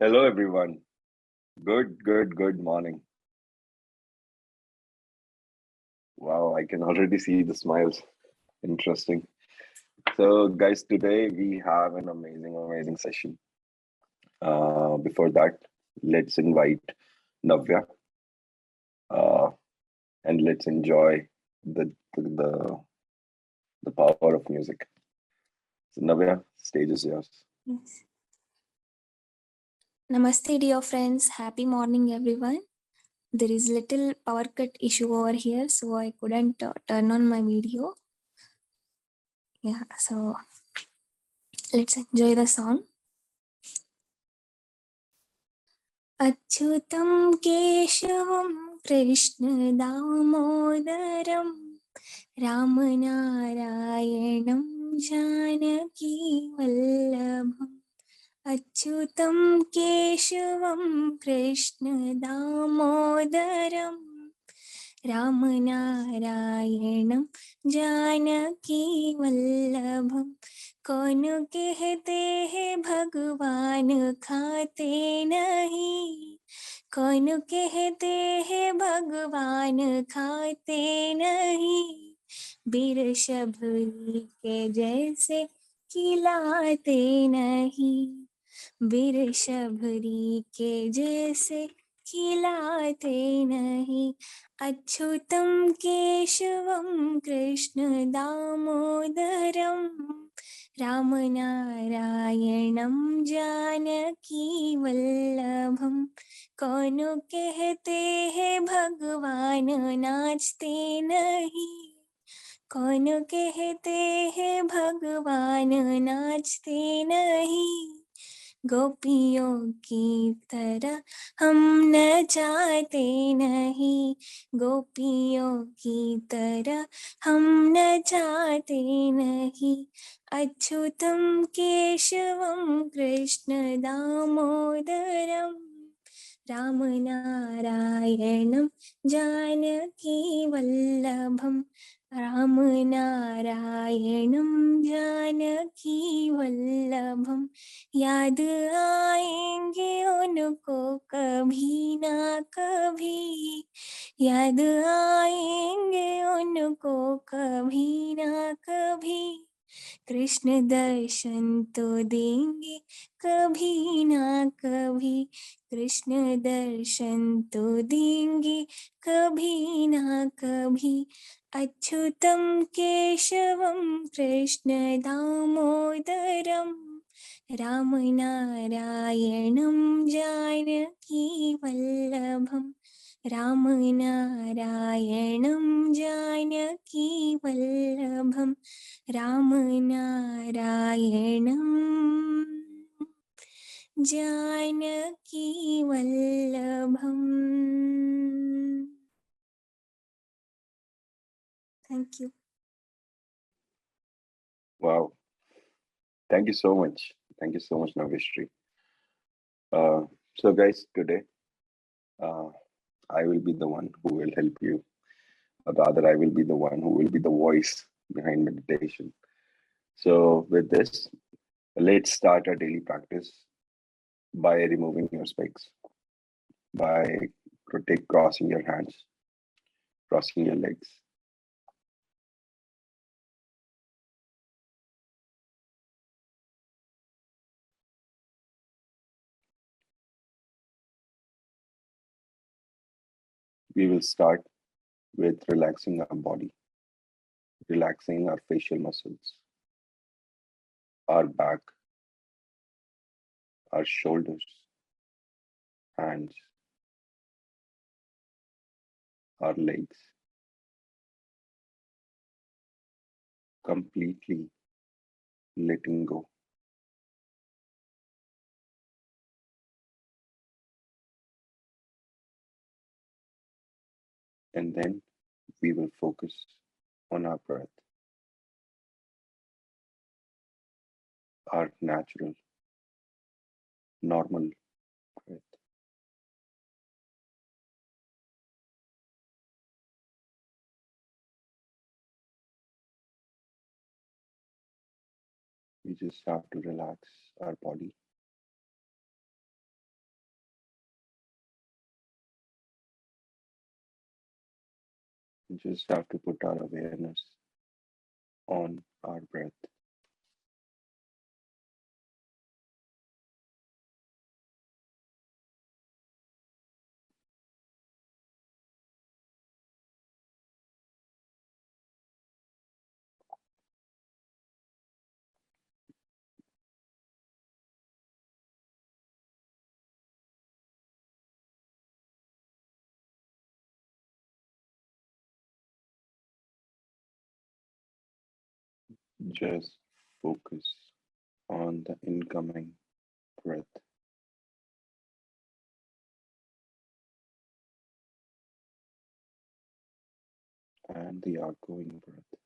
Hello, everyone. Good morning. Wow, I can already see the smiles. Interesting. So, guys, today we have an amazing session. Before that, let's invite Navya uh, and let's enjoy the the power of music. So, Navya, stage is yours. Yes. Namaste, dear friends. Happy morning, everyone. There is little power cut issue over here, so I couldn't turn on my video. Yeah, so let's enjoy the song. Achyutam Keshavam Krishna Damodaram Ramanarayanam Janaki Vallabham Achyutam Keshavam Krishna Damodaram रामनारायणं Janaki वल्लभं कौन कहते हैं भगवान खाते नहीं कौन कहते हैं भगवान खाते नहीं बीर शबरी के जैसे खिलाते नहीं बीर शबरी के जैसे खिलाते नहीं अच्युतं केशवं कृष्ण दामोदरं रामनारायणं जानकी वल्लभं कौन कहते हैं भगवान नाचते नहीं कौन कहते हैं भगवान नाचते नहीं गोपियों की तरह हम नचाते नहीं गोपियों की तरह हम नचाते नहीं अच्युतं केशवं कृष्ण दामोदरं रामनारायणं जानकी वल्लभं रामनारायणं जानकी वल्लभं याद आएंगे उनको कभी ना कभी याद आएंगे उनको कभी ना कभी कृष्ण दर्शन तो देंगे कभी ना कभी कृष्ण दर्शन तो देंगे कभी ना कभी अच्युतं केशवं Krishna दामोदरं रामनारायणं Janaki वल्लभं रामनारायणं Janaki वल्लभं रामनारायणं Janaki वल्लभम्. Thank you. Wow. Thank you so much. Thank you so much, Navishri. So, guys, today I will be the one who will help you. Or rather, I will be the one who will be the voice behind meditation. So, with this, let's start our daily practice by removing your specs, by crossing your hands, crossing your legs. We will start with relaxing our body, relaxing our facial muscles, our back, our shoulders, hands, our legs, completely letting go. And then we will focus on our breath, our natural, normal breath. We just have to relax our body, We just have to put our awareness on our breath. Just focus on the incoming breath and the outgoing breath.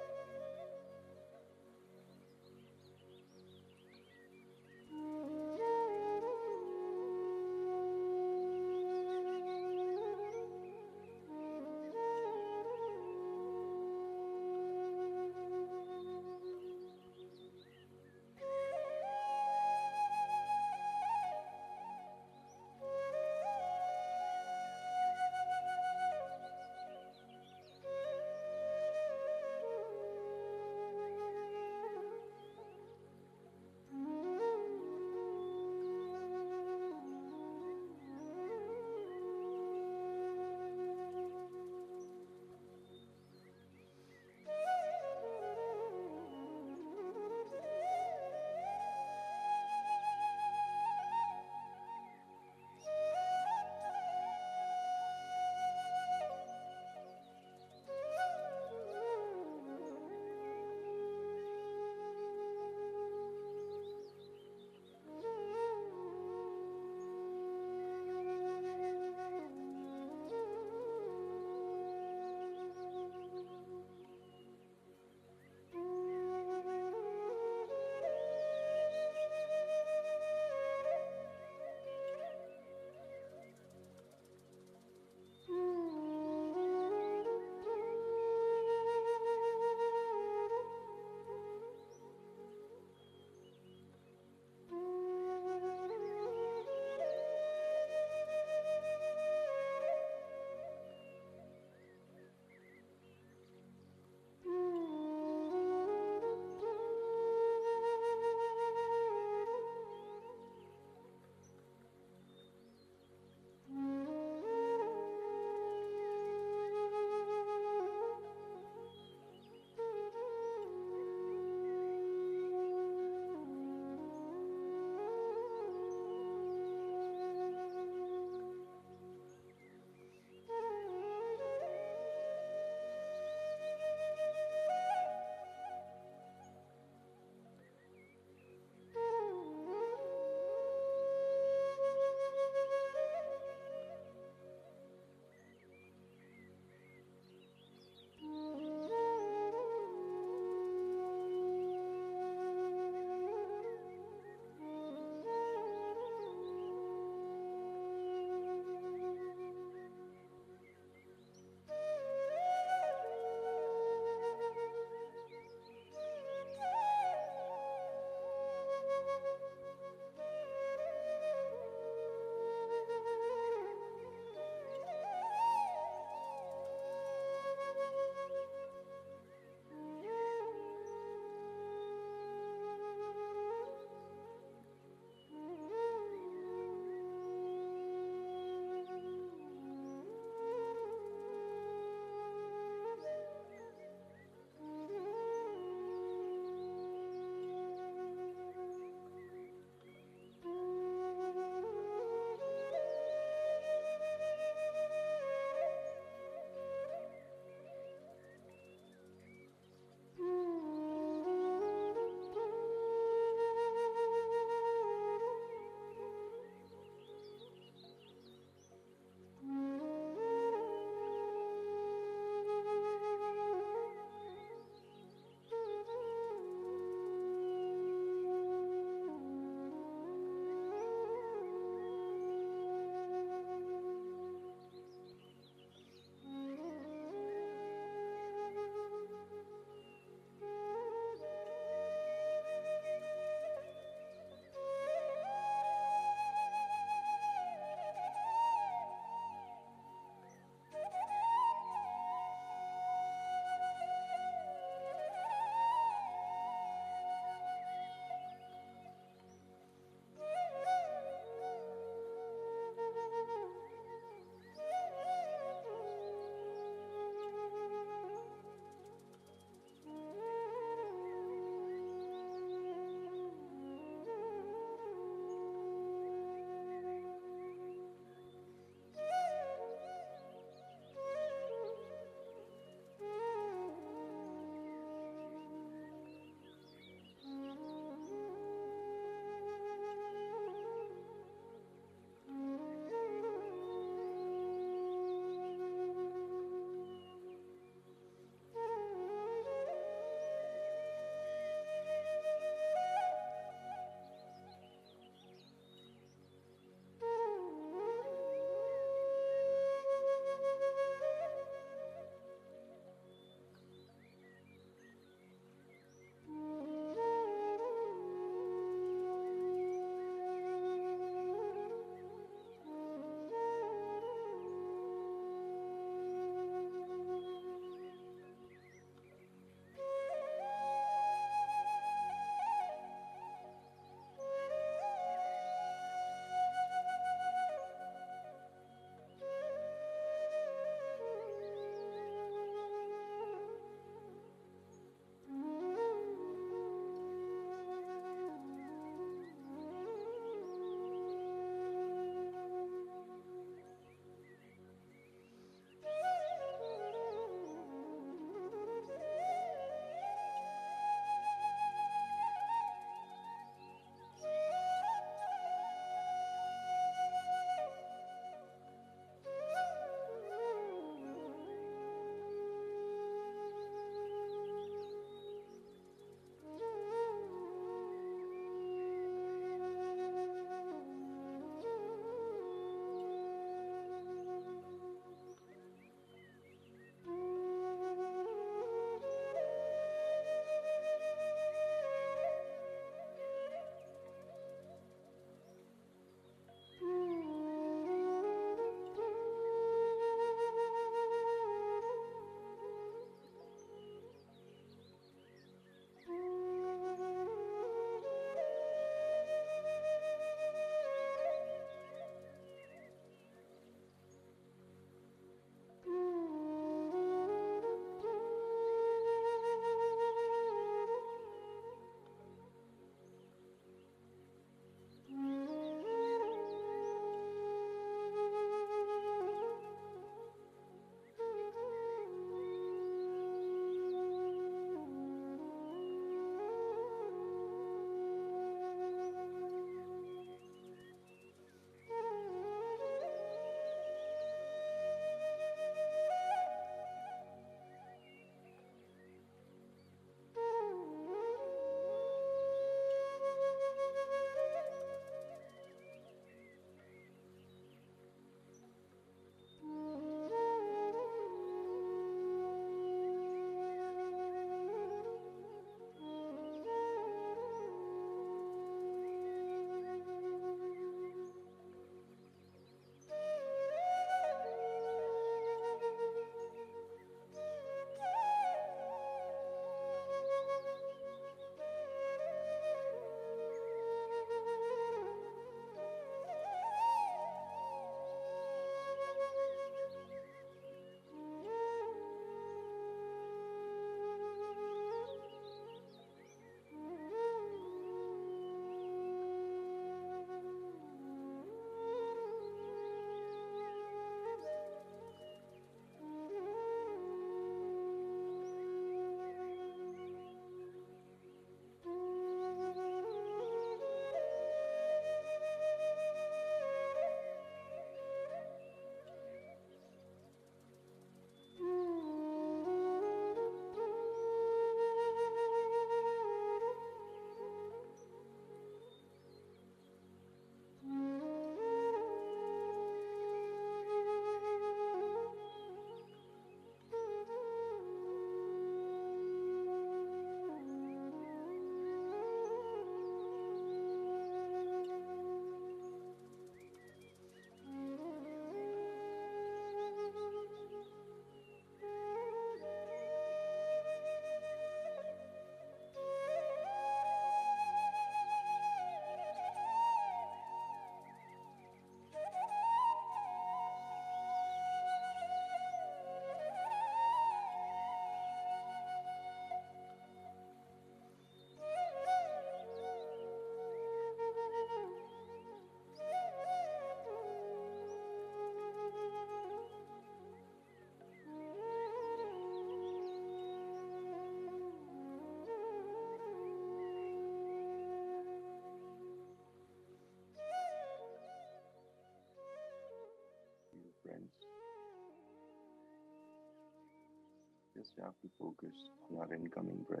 just have to focus on our incoming breath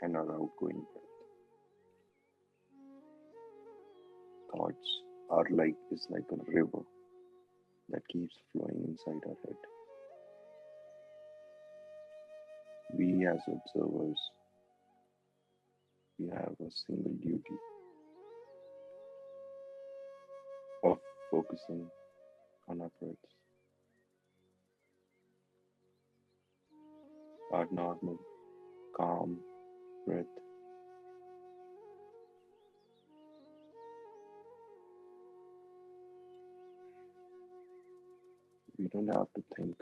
and our outgoing breath. Thoughts is like a river that keeps flowing inside our head. We as observers, we have a single duty of focusing on our breaths. Our normal, calm breath. We don't have to think,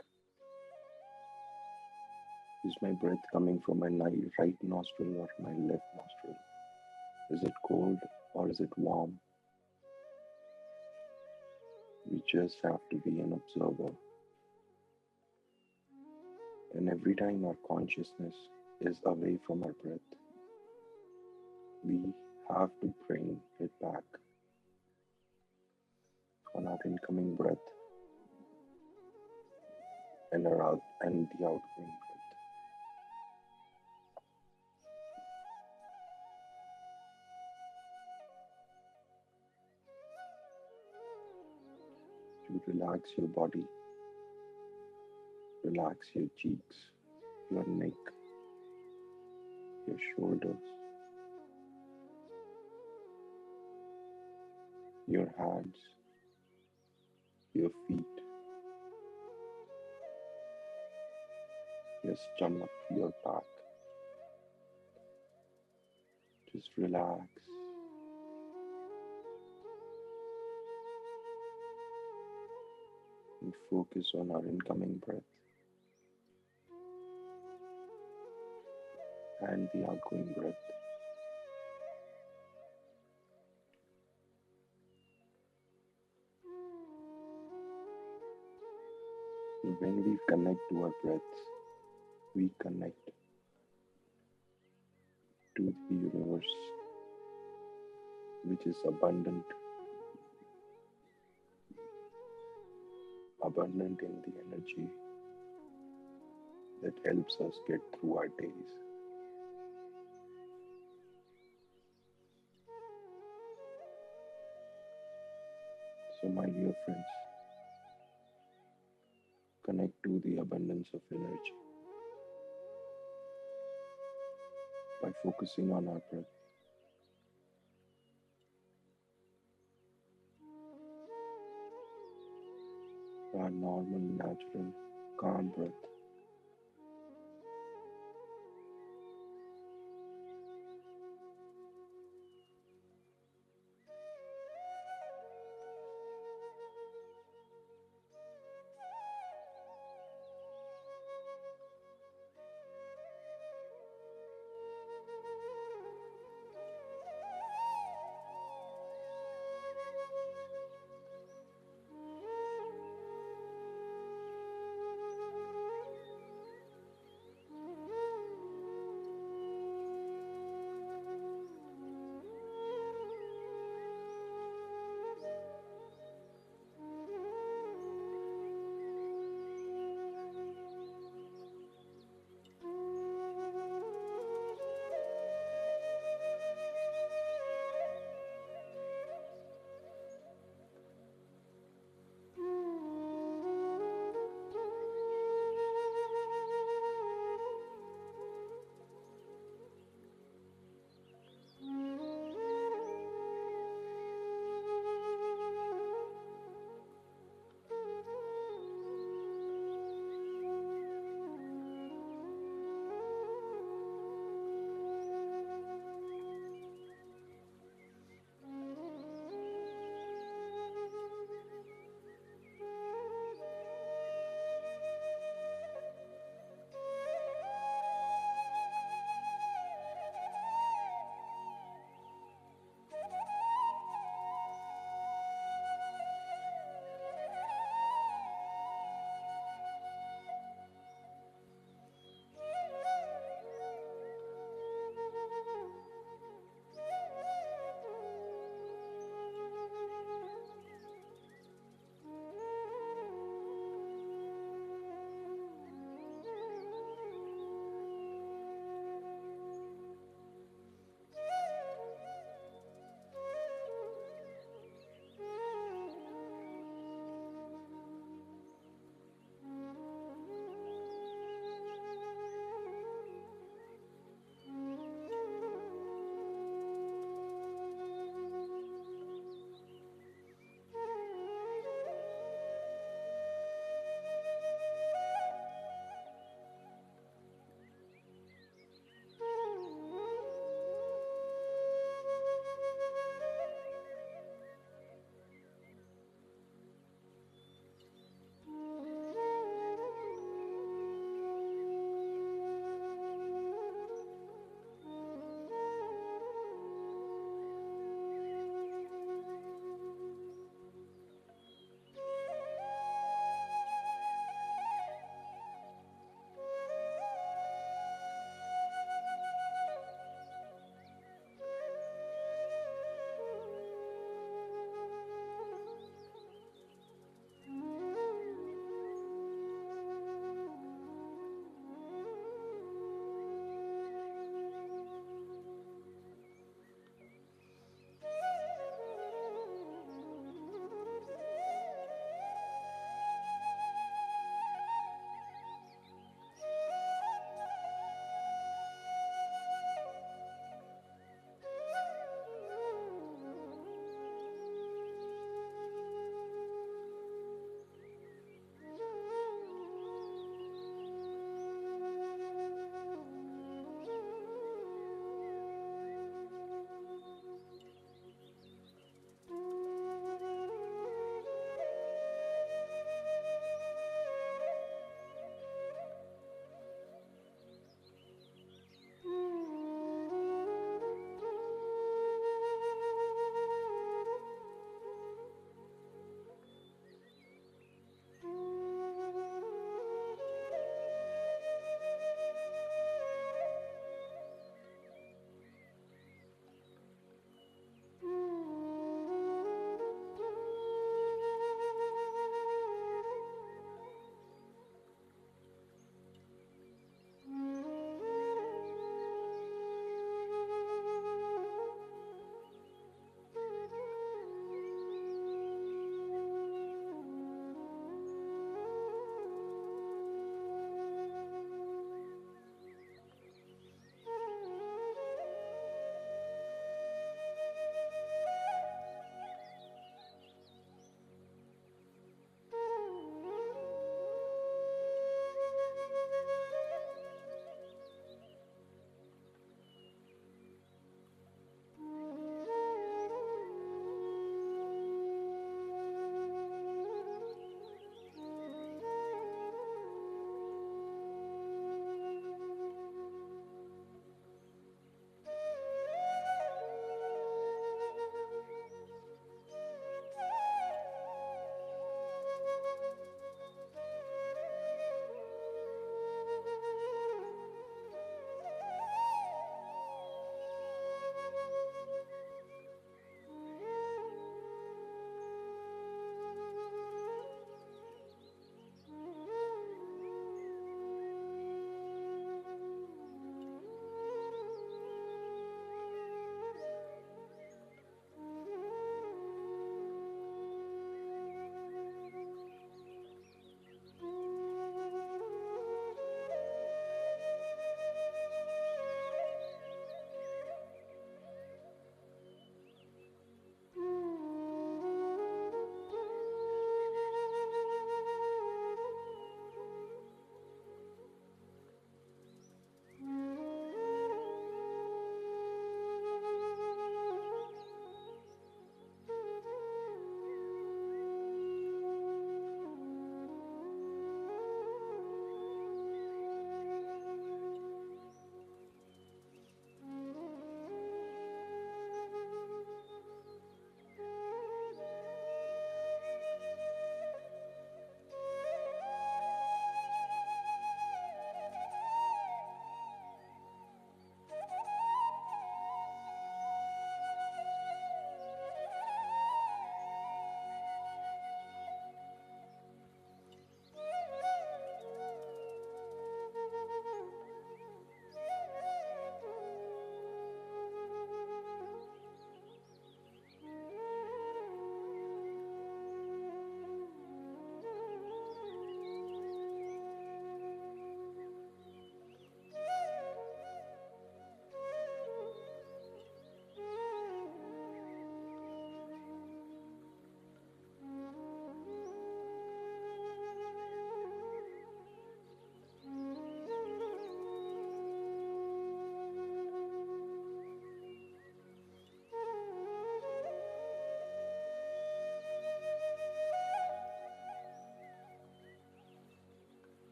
is my breath coming from my right nostril or my left nostril? Is it cold or is it warm? We just have to be an observer. And every time our consciousness is away from our breath, we have to bring it back on our incoming breath and the outgoing breath. To relax your body, relax your cheeks, your neck, your shoulders, your hands, your feet, your stomach, your back. Just relax. And focus on our incoming breath and the outgoing breath. When we connect to our breaths, we connect to the universe, which is abundant in the energy that helps us get through our days. So my dear friends, connect to the abundance of energy by focusing on our breath. Our normal, natural, calm breath.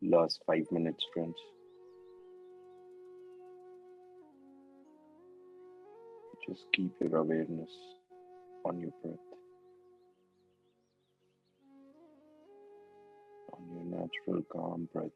last 5 minutes, friends. Just keep your awareness on your breath, on your natural calm breath.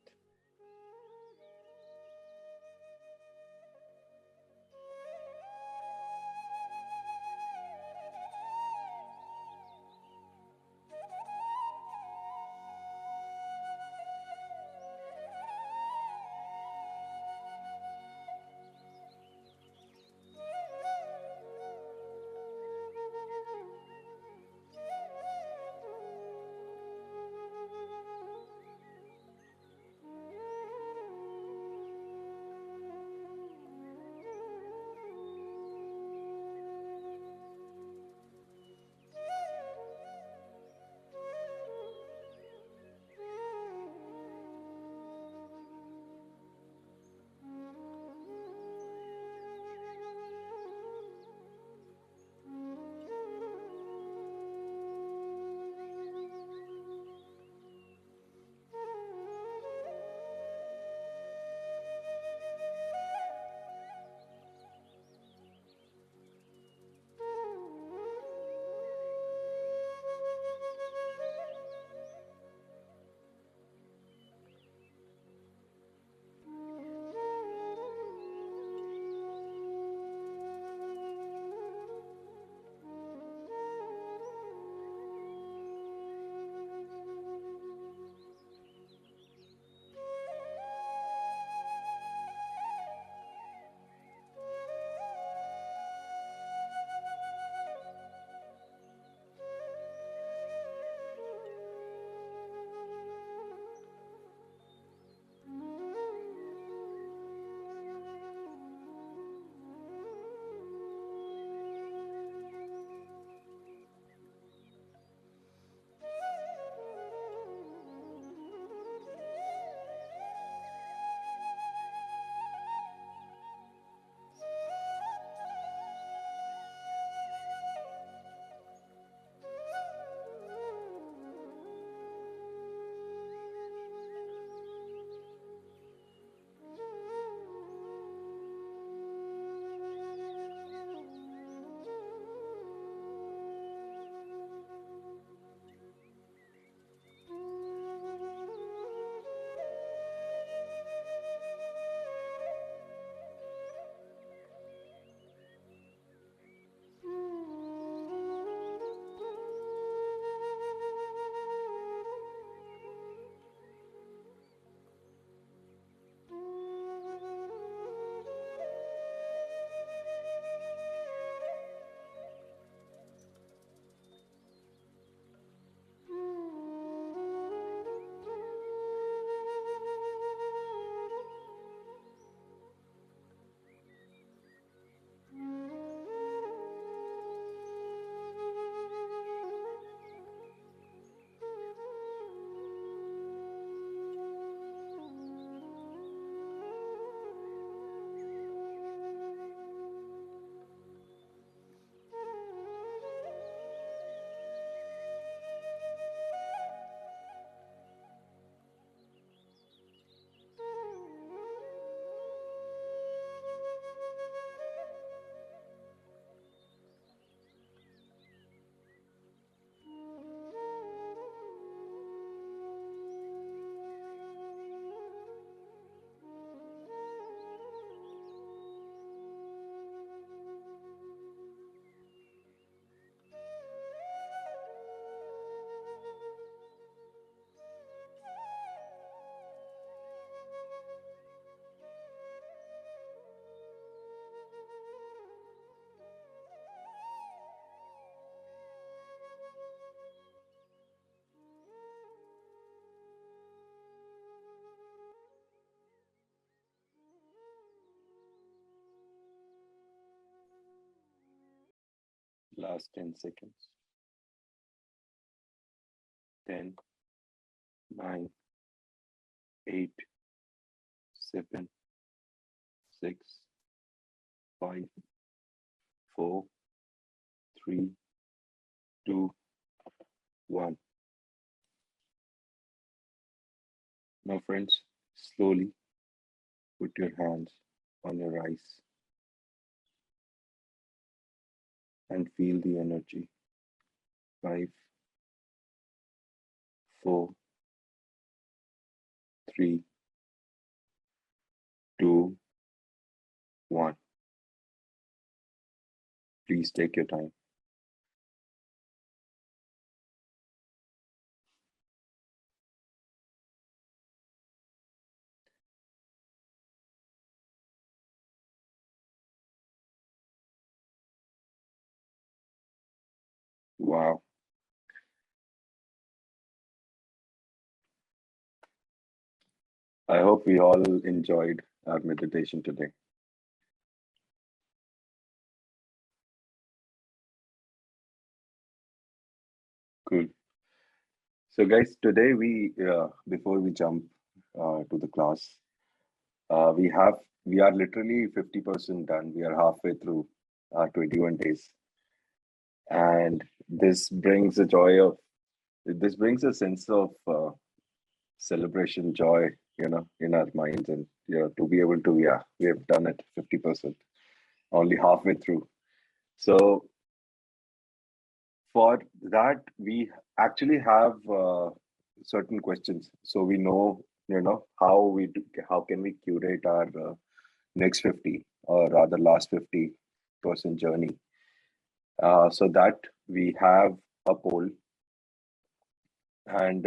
Last 10 seconds. 10, 9, 8, 7, 6, 5, 4, 3, 2, 1. Now, friends, slowly put your hands on your eyes and feel the energy. 5, 4, 3, 2, 1. Please take your time. Wow. I hope we all enjoyed our meditation today. Cool. So, guys, today before we jump to the class, uh, we have we are literally 50% done. We are halfway through our 21 days, and this brings a sense of celebration, joy, in our minds, and to be able to, we have done it 50%, only halfway through. So for that, we actually have certain questions, so we know, how can we curate our next 50, or rather last 50% journey. So that we have a poll, and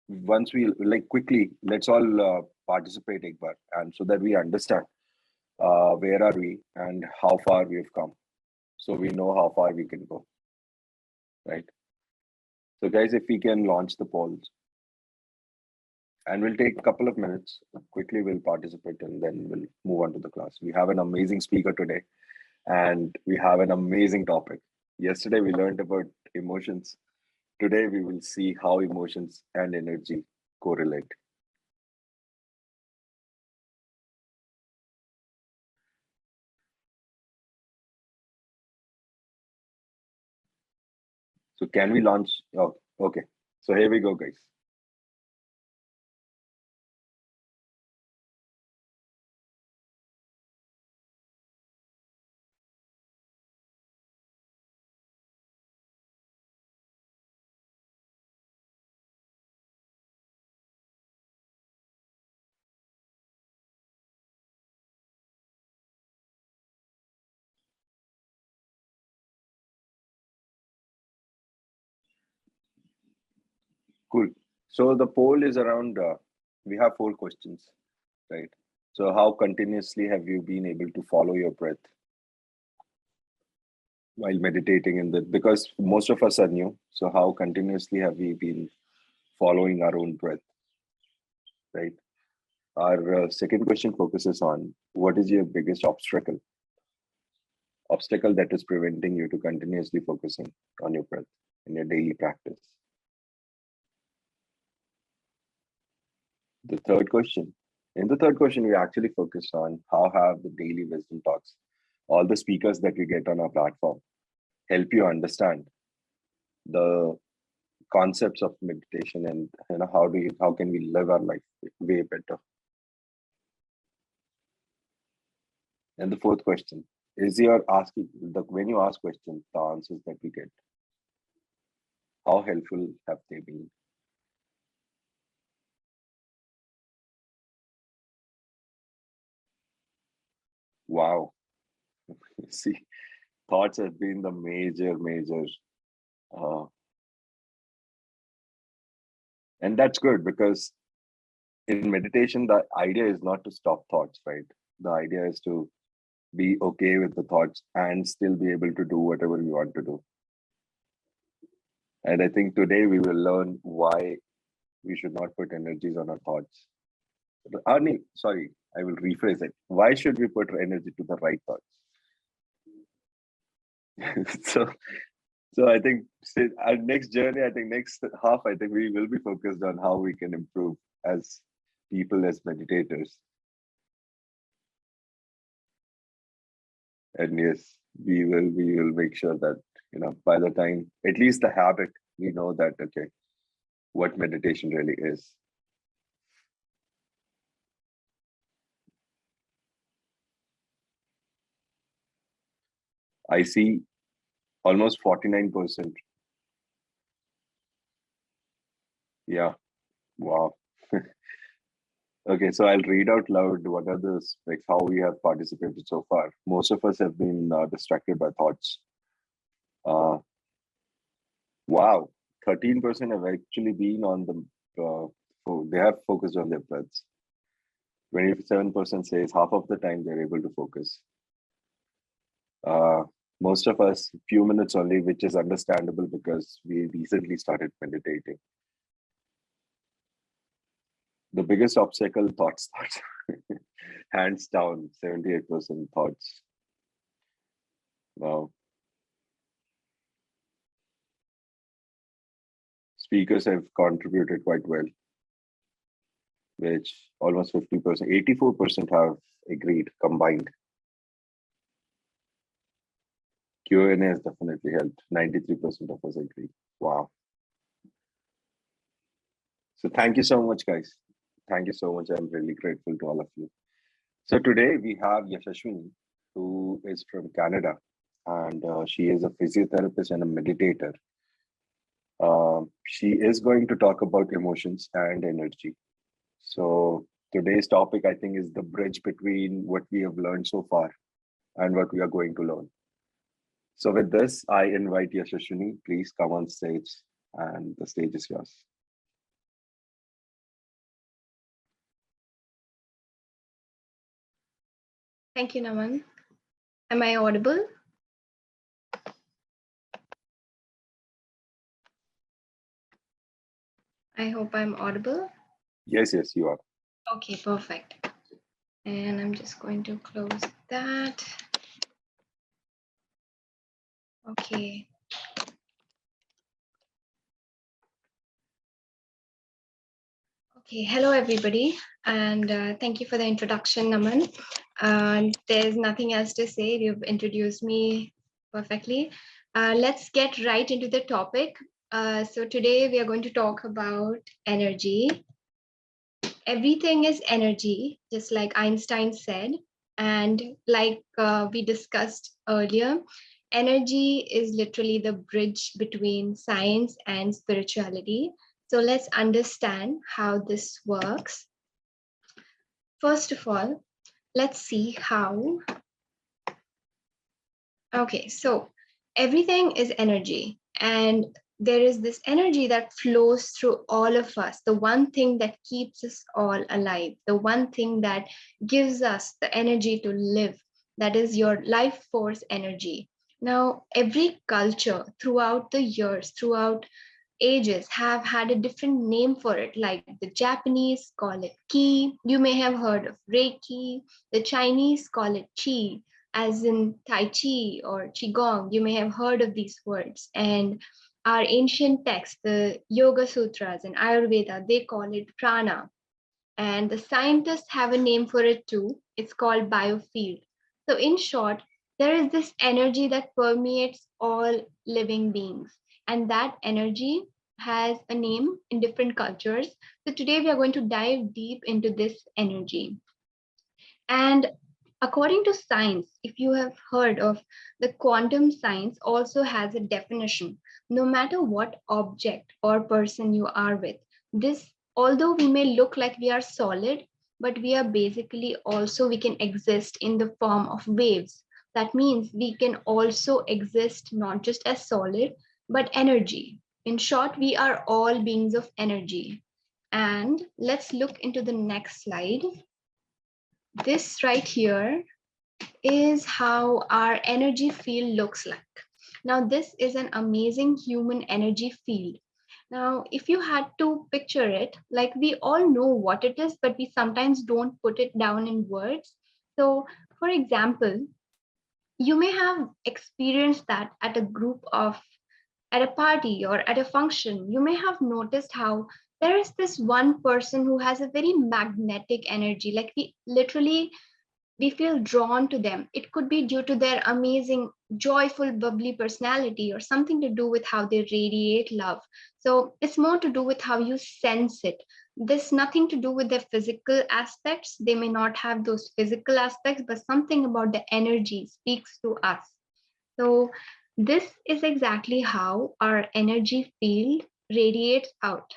once we quickly, let's all participate, Ekbar, and so that we understand where are we and how far we have come, so we know how far we can go, right? So, guys, if we can launch the polls, and we'll take a couple of minutes. Quickly, we'll participate, and then we'll move on to the class. We have an amazing speaker today, and we have an amazing topic. Yesterday, we learned about emotions. Today, we will see how emotions and energy correlate. So, can we launch? Oh, okay. So, here we go, guys. Cool. So, the poll is around, we have 4 questions, right? So, how continuously have you been able to follow your breath while meditating in the, because most of us are new, so how continuously have we been following our own breath, right? Our second question focuses on what is your biggest obstacle that is preventing you to continuously focusing on your breath in your daily practice. The third question, in the third question, we actually focus on how have the daily wisdom talks, all the speakers that we get on our platform, help you understand the concepts of meditation, and how can we live our life way better. And the fourth question is, when you ask questions, the answers that we get, how helpful have they been? Wow. See, thoughts have been the major, uh, and that's good, because in meditation, the idea is not to stop thoughts, right? The idea is to be okay with the thoughts and still be able to do whatever we want to do. And I think today we will learn why we should not put energies on our thoughts. Sorry, I will rephrase it. Why should we put energy to the right thoughts? so, so I think our next journey, I think next half, I think we will be focused on how we can improve as people, as meditators. And yes, we will make sure that, by the time, at least the habit, we know that, okay, what meditation really is. I see almost 49%. Yeah, wow. Okay, so I'll read out loud what are the specs, how we have participated so far. Most of us have been distracted by thoughts. Uh, wow, 13% have actually been on the, they have focused on their breaths. 27% says half of the time they're able to focus. Most of us, few minutes only, which is understandable because we recently started meditating. The biggest obstacle, thoughts. Hands down, 78% thoughts. Wow. Speakers have contributed quite well, which almost 50%, 84% have agreed combined. Q&A has definitely helped. 93% of us agree. Wow. So thank you so much, guys. Thank you so much. I'm really grateful to all of you. So today we have Yashashwini, who is from Canada, and she is a physiotherapist and a meditator. She is going to talk about emotions and energy. So today's topic, I think, is the bridge between what we have learned so far and what we are going to learn. So with this, I invite Yashashwini, please come on stage, and the stage is yours. Thank you, Naman. Am I audible? I hope I'm audible. Yes, yes, you are. Okay, perfect. And I'm just going to close that. Okay. Okay, hello everybody, and thank you for the introduction, Naman. There's nothing else to say. You've introduced me perfectly. Let's get right into the topic. So today we are going to talk about energy. Everything is energy, just like Einstein said. And like we discussed earlier, energy is literally the bridge between science and spirituality. So let's understand how this works. First of all, let's see how. Okay, so everything is energy, and there is this energy that flows through all of us, the one thing that keeps us all alive, the one thing that gives us the energy to live, that is your life force energy. Now, every culture throughout the years, throughout ages have had a different name for it. Like the Japanese call it ki, you may have heard of Reiki, the Chinese call it chi, as in Tai Chi or Qigong, you may have heard of these words. And our ancient texts, the Yoga Sutras and Ayurveda, they call it prana. And the scientists have a name for it too. It's called biofield. So in short, there is this energy that permeates all living beings. And that energy has a name in different cultures. So today we are going to dive deep into this energy. And according to science, if you have heard of the quantum science, also has a definition. No matter what object or person you are with, this, although we may look like we are solid, but we are basically also, we can exist in the form of waves. That means we can also exist not just as solid, but energy. In short, we are all beings of energy. And let's look into the next slide. This right here is how our energy field looks like. Now, this is an amazing human energy field. Now, if you had to picture it, like we all know what it is, but we sometimes don't put it down in words. So, for example, you may have experienced that at a party or at a function. You may have noticed how there is this one person who has a very magnetic energy, like we feel drawn to them. It could be due to their amazing, joyful, bubbly personality or something to do with how they radiate love. So it's more to do with how you sense it. This nothing to do with their physical aspects. They may not have those physical aspects, but something about the energy speaks to us. So this is exactly how our energy field radiates out.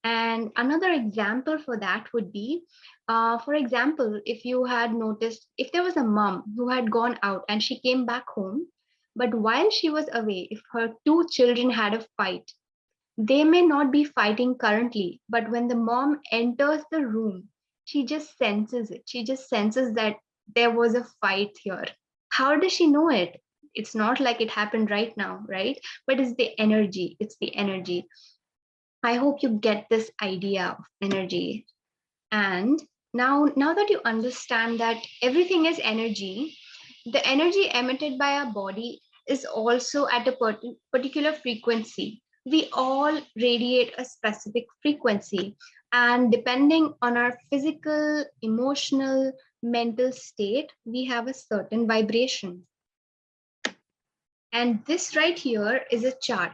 And another example for that would be, for example, if you had noticed, if there was a mom who had gone out and she came back home, but while she was away, if her two children had a fight, they may not be fighting currently, but when the mom enters the room, she just senses it. She just senses that there was a fight here. How does she know it? It's not like it happened right now, right? But it's the energy. It's the energy. I hope you get this idea of energy. And now that you understand that everything is energy, the energy emitted by our body is also at a particular frequency. We all radiate a specific frequency, and depending on our physical, emotional, mental state, we have a certain vibration. And this right here is a chart.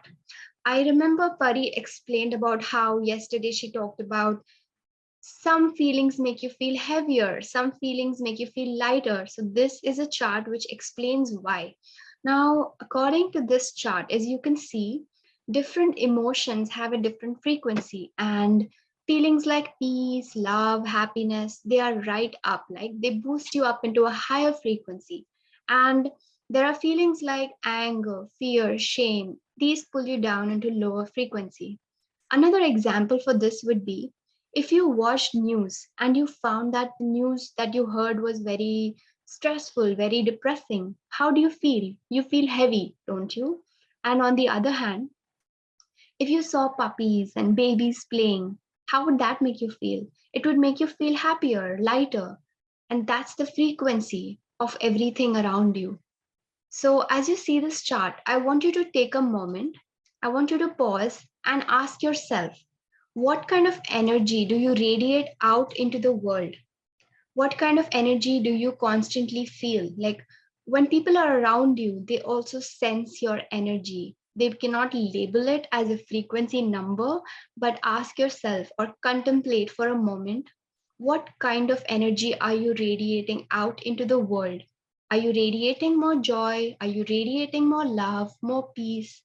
I remember Pari explained about how yesterday she talked about some feelings make you feel heavier, some feelings make you feel lighter. So this is a chart which explains why. Now, according to this chart, as you can see, different emotions have a different frequency, and feelings like peace, love, happiness, they are right up, like they boost you up into a higher frequency. And there are feelings like anger, fear, shame, these pull you down into lower frequency. Another example for this would be if you watched news and you found that the news that you heard was very stressful, very depressing, how do you feel? You feel heavy, don't you? And on the other hand, if you saw puppies and babies playing, how would that make you feel? It would make you feel happier, lighter. And that's the frequency of everything around you. So as you see this chart, I want you to take a moment. I want you to pause and ask yourself, what kind of energy do you radiate out into the world? What kind of energy do you constantly feel? Like when people are around you, they also sense your energy. They cannot label it as a frequency number, but ask yourself or contemplate for a moment, what kind of energy are you radiating out into the world? Are you radiating more joy? Are you radiating more love, more peace?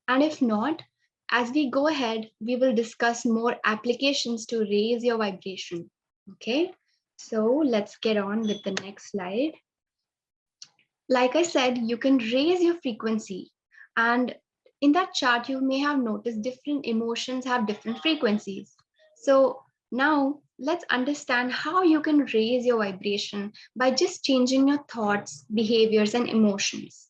And if not, as we go ahead, we will discuss more applications to raise your vibration. Okay, so let's get on with the next slide. Like I said, you can raise your frequency. And in that chart, you may have noticed different emotions have different frequencies. So now let's understand how you can raise your vibration by just changing your thoughts, behaviors, and emotions.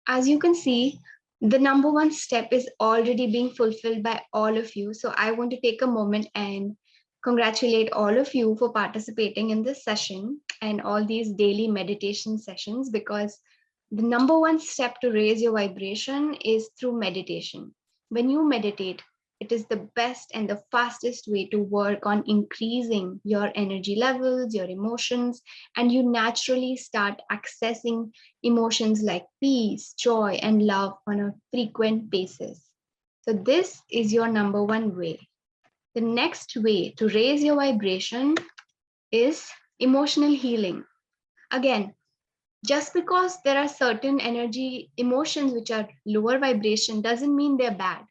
As you can see, the number one step is already being fulfilled by all of you. So I want to take a moment and congratulate all of you for participating in this session and all these daily meditation sessions, because the number one step to raise your vibration is through meditation. When you meditate, it is the best and the fastest way to work on increasing your energy levels, your emotions, and you naturally start accessing emotions like peace, joy, and love on a frequent basis. So this is your number one way. The next way to raise your vibration is emotional healing. Again, just because there are certain energy emotions which are lower vibration doesn't mean they're bad.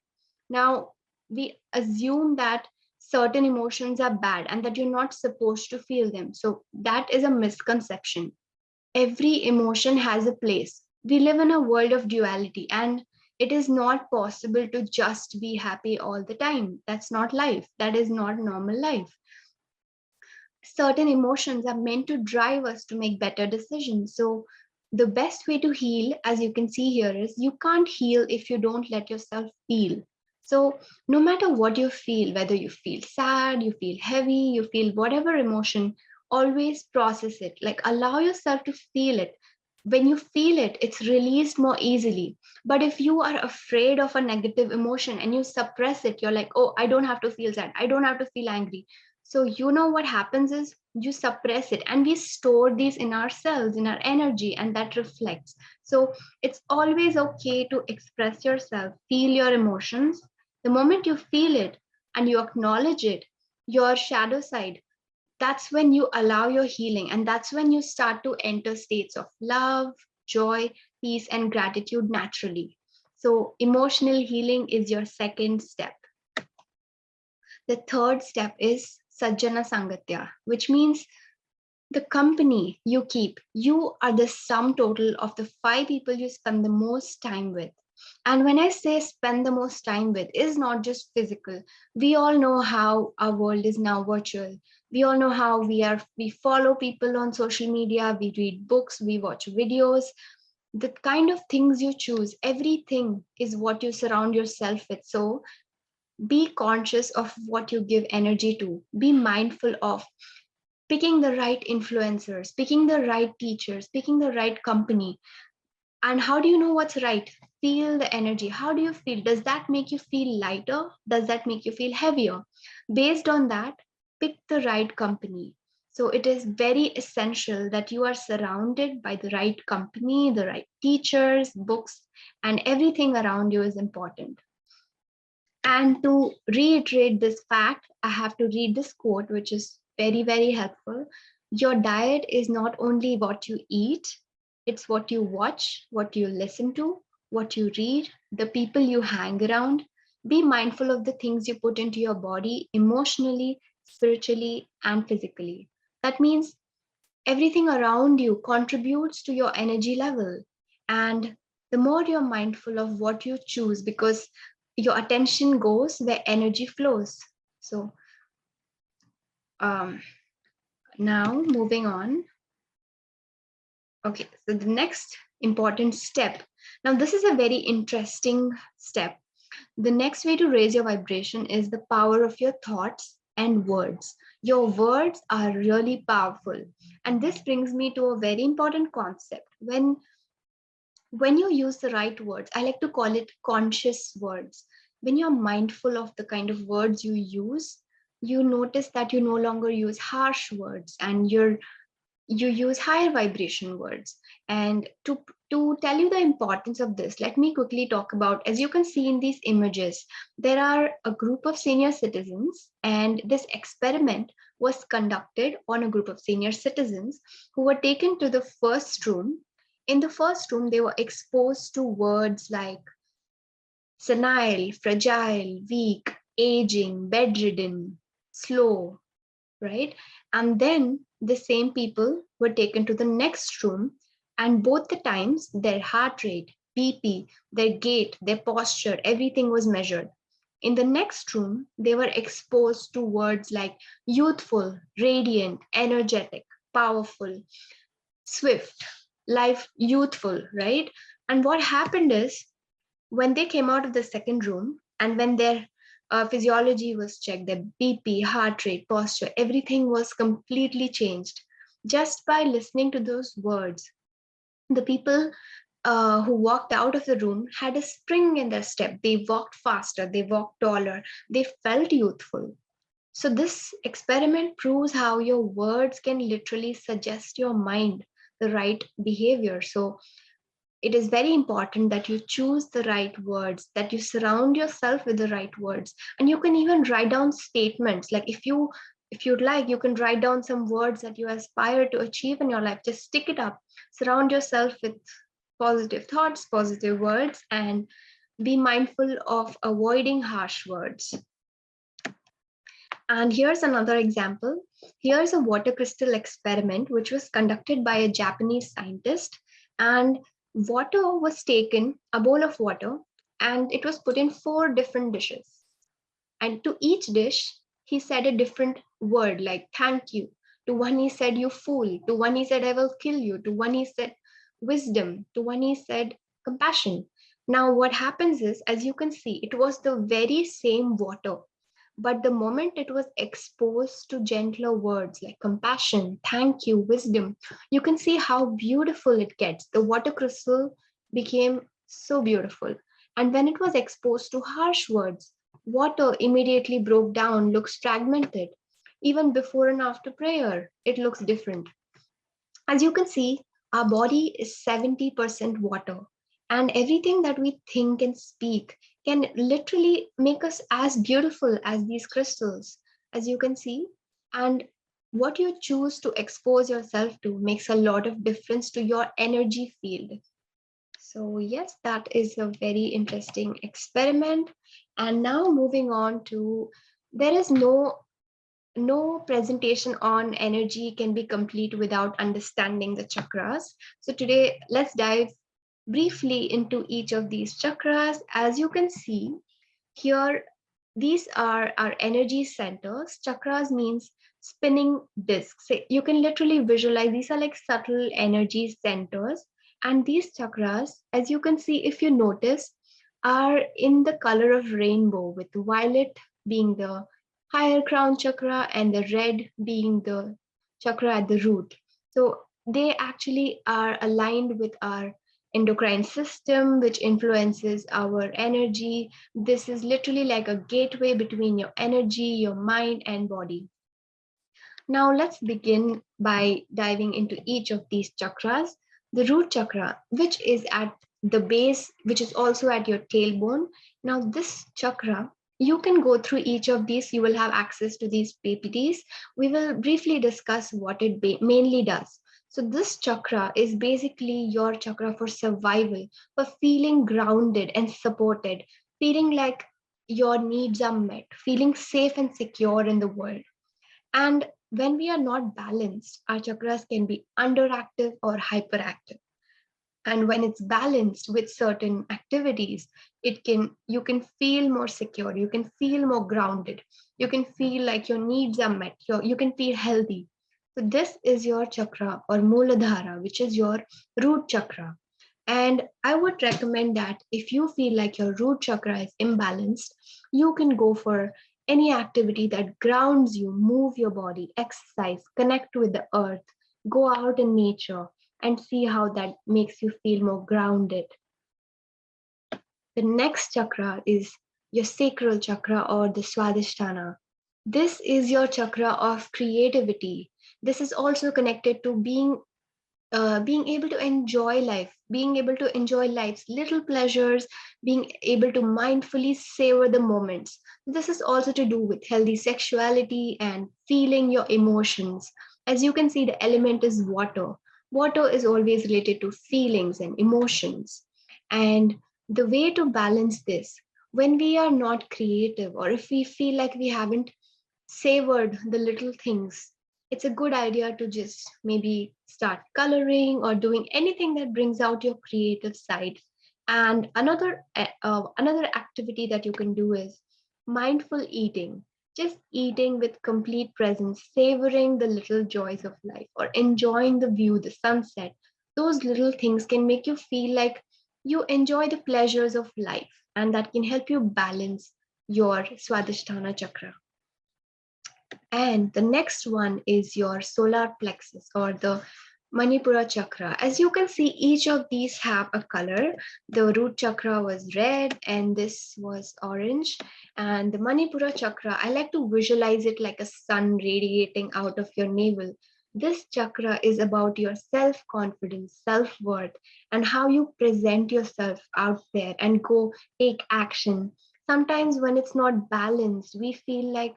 Now, we assume that certain emotions are bad and that you're not supposed to feel them. So that is a misconception. Every emotion has a place. We live in a world of duality, and it is not possible to just be happy all the time. That's not life. That is not normal life. Certain emotions are meant to drive us to make better decisions. So the best way to heal, as you can see here, is you can't heal if you don't let yourself feel. So no matter what you feel, whether you feel sad, you feel heavy, you feel whatever emotion, always process it. Like allow yourself to feel it. When you feel it, it's released more easily. But if you are afraid of a negative emotion and you suppress it, you're like, oh, I don't have to feel sad. I don't have to feel angry. So you know what happens is you suppress it, and we store these in our cells, in our energy, and that reflects. So it's always okay to express yourself, feel your emotions. The moment you feel it and you acknowledge it, your shadow side, that's when you allow your healing, and that's when you start to enter states of love, joy, peace, and gratitude naturally. So emotional healing is your second step. The third step is Sajjana Sangatya, which means the company you keep. You are the sum total of the 5 people you spend the most time with. And when I say spend the most time with, is not just physical. We all know how our world is now virtual. We all know how we follow people on social media, we read books, we watch videos. The kind of things you choose, everything is what you surround yourself with. So be conscious of what you give energy to. Be mindful of picking the right influencers, picking the right teachers, picking the right company. And how do you know what's right? Feel the energy. How do you feel? Does that make you feel lighter? Does that make you feel heavier? Based on that, pick the right company. So it is very essential that you are surrounded by the right company, the right teachers, books, and everything around you is important. And to reiterate this fact, I have to read this quote, which is very, very helpful. Your diet is not only what you eat, it's what you watch, what you listen to, what you read, the people you hang around. Be mindful of the things you put into your body emotionally, spiritually, and physically. That means everything around you contributes to your energy level. And the more you're mindful of what you choose, because your attention goes where energy flows. So now moving on. Okay, so the next important step. Now, this is a very interesting step. The next way to raise your vibration is the power of your thoughts and words. Your words are really powerful. And this brings me to a very important concept. When you use the right words, I like to call it conscious words. When you're mindful of the kind of words you use, you notice that you no longer use harsh words and you use higher vibration words. And to tell you the importance of this, let me quickly talk about, as you can see in these images, there are a group of senior citizens, and this experiment was conducted on a group of senior citizens who were taken to the first room. In the first room, they were exposed to words like senile, fragile, weak, aging, bedridden, slow, right? And then the same people were taken to the next room, and both the times their heart rate, BP, their gait, their posture, everything was measured. In the next room, they were exposed to words like youthful, radiant, energetic, powerful, swift, life, youthful, right? And what happened is, when they came out of the second room and when their physiology was checked, their BP, heart rate, posture, everything was completely changed just by listening to those words. The people who walked out of the room had a spring in their step. They walked faster, they walked taller, they felt youthful. So, this experiment proves how your words can literally suggest your mind the right behavior. So, it is very important that you choose the right words, that you surround yourself with the right words. And you can even write down statements. Like if you'd like, you can write down some words that you aspire to achieve in your life. Just stick it up. Surround yourself with positive thoughts, positive words, and be mindful of avoiding harsh words. And here's another example. Here's a water crystal experiment, which was conducted by a Japanese scientist. And water was taken, a bowl of water, and it was put in 4 different dishes. And to each dish, he said a different word like thank you. To one, he said, you fool. To one, he said, I will kill you. To one, he said, wisdom. To one, he said, compassion. Now, what happens is, as you can see, it was the very same water. But the moment it was exposed to gentler words like compassion, thank you, wisdom, you can see how beautiful it gets. The water crystal became so beautiful. And when it was exposed to harsh words, water immediately broke down, looks fragmented. Even before and after prayer, it looks different. As you can see, our body is 70% water, and everything that we think and speak can literally make us as beautiful as these crystals, as you can see. And what you choose to expose yourself to makes a lot of difference to your energy field. So yes, that is a very interesting experiment. And now moving on to, there is no presentation on energy can be complete without understanding the chakras. So today, let's dive briefly into each of these chakras. As you can see here, these are our energy centers. Chakras means spinning discs. So you can literally visualize, these are like subtle energy centers. And these chakras, as you can see, if you notice, are in the color of rainbow, with violet being the higher crown chakra and the red being the chakra at the root. So they actually are aligned with our endocrine system, which influences our energy. This is literally like a gateway between your energy, your mind, and body. Now let's begin by diving into each of these chakras. The root chakra, which is at the base, which is also at your tailbone. Now this chakra, you can go through each of these. You will have access to these PPTs. We will briefly discuss what it mainly does. So this chakra is basically your chakra for survival, for feeling grounded and supported, feeling like your needs are met, feeling safe and secure in the world. And when we are not balanced, our chakras can be underactive or hyperactive. And when it's balanced with certain activities, you can feel more secure, you can feel more grounded, you can feel like your needs are met, you can feel healthy. So this is your chakra or Muladhara, which is your root chakra. And I would recommend that if you feel like your root chakra is imbalanced, you can go for any activity that grounds you, move your body, exercise, connect with the earth, go out in nature, and see how that makes you feel more grounded. The next chakra is your sacral chakra or the Swadhisthana. This is your chakra of creativity. This is also connected to being able to enjoy life, being able to enjoy life's little pleasures, being able to mindfully savor the moments. This is also to do with healthy sexuality and feeling your emotions. As you can see, the element is water. Water is always related to feelings and emotions. And the way to balance this, when we are not creative or if we feel like we haven't savored the little things, it's a good idea to just maybe start coloring or doing anything that brings out your creative side. And another activity that you can do is mindful eating, just eating with complete presence, savoring the little joys of life or enjoying the view, the sunset. Those little things can make you feel like you enjoy the pleasures of life, and that can help you balance your Swadhisthana chakra. And the next one is your solar plexus or the Manipura chakra. As you can see, each of these have a color. The root chakra was red and this was orange. And the Manipura chakra, I like to visualize it like a sun radiating out of your navel. This chakra is about your self-confidence, self-worth, and how you present yourself out there and go take action. Sometimes when it's not balanced, we feel like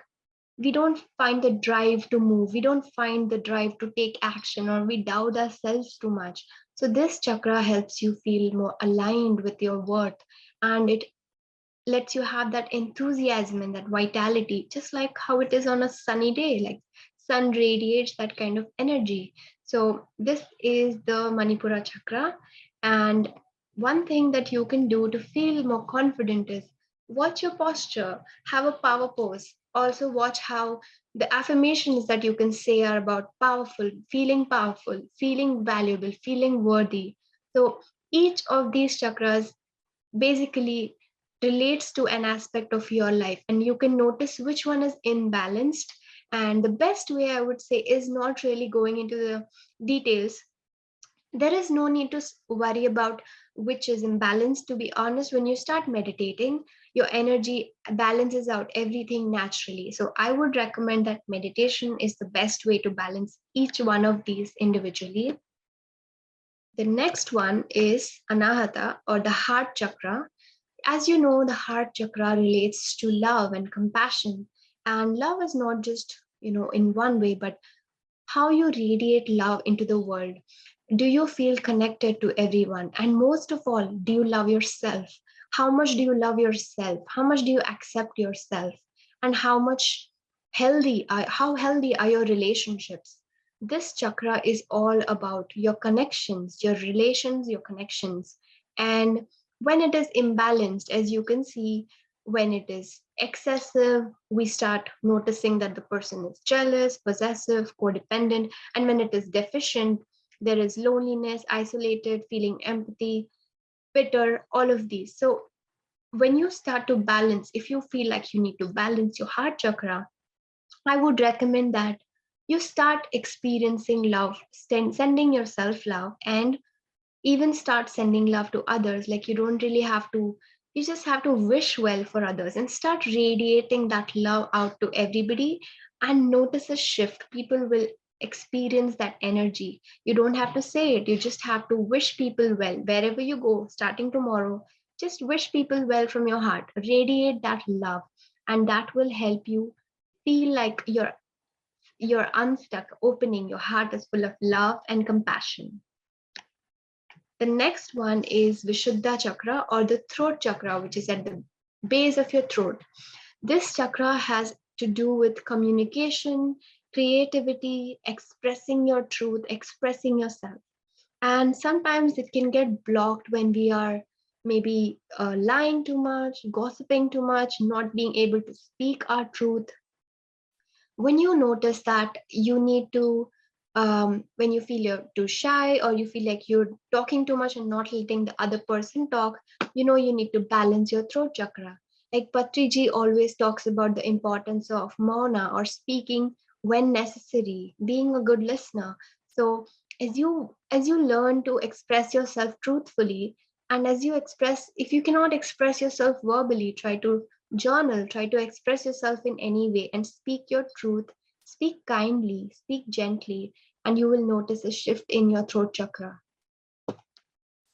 we don't find the drive to move, we don't find the drive to take action, or we doubt ourselves too much. So this chakra helps you feel more aligned with your worth, and it lets you have that enthusiasm and that vitality, just like how it is on a sunny day, like sun radiates that kind of energy. So this is the Manipura chakra. And one thing that you can do to feel more confident is watch your posture, have a power pose. Also watch how the affirmations that you can say are about powerful, feeling valuable, feeling worthy. So each of these chakras basically relates to an aspect of your life, and you can notice which one is imbalanced. And the best way, I would say, is not really going into the details. There is no need to worry about which is imbalanced. To be honest, when you start meditating, your energy balances out everything naturally. So I would recommend that meditation is the best way to balance each one of these individually. The next one is Anahata or the heart chakra. As you know, the heart chakra relates to love and compassion. And love is not just, in one way, but how you radiate love into the world. Do you feel connected to everyone? And most of all, do you love yourself? How much do you love yourself? How much do you accept yourself? And how healthy are your relationships? This chakra is all about your connections, your relations, your connections. And when it is imbalanced, as you can see, when it is excessive, we start noticing that the person is jealous, possessive, codependent. And when it is deficient, there is loneliness, isolated, feeling empathy, bitter, all of these. So when you start to balance, if you feel like you need to balance your heart chakra, I would recommend that you start experiencing love, sending yourself love, and even start sending love to others. Like, you don't really have to, you just have to wish well for others and start radiating that love out to everybody, and notice a shift. People will experience that energy. You don't have to say it, you just have to wish people well wherever you go. Starting tomorrow, just wish people well from your heart, radiate that love, and that will help you feel like you're unstuck, opening your heart is full of love and compassion. The next one is Vishuddha chakra, or the throat chakra, which is at the base of your throat. This chakra has to do with communication, creativity, expressing your truth, expressing yourself. And sometimes it can get blocked when we are maybe lying too much, gossiping too much, not being able to speak our truth. When you notice that you need to, when you feel you're too shy, or you feel like you're talking too much and not letting the other person talk, you need to balance your throat chakra. Like Patriji always talks about the importance of mauna, or speaking when necessary, being a good listener. So as you learn to express yourself truthfully, and as you express, if you cannot express yourself verbally, try to journal, try to express yourself in any way and speak your truth, speak kindly, speak gently, and you will notice a shift in your throat chakra.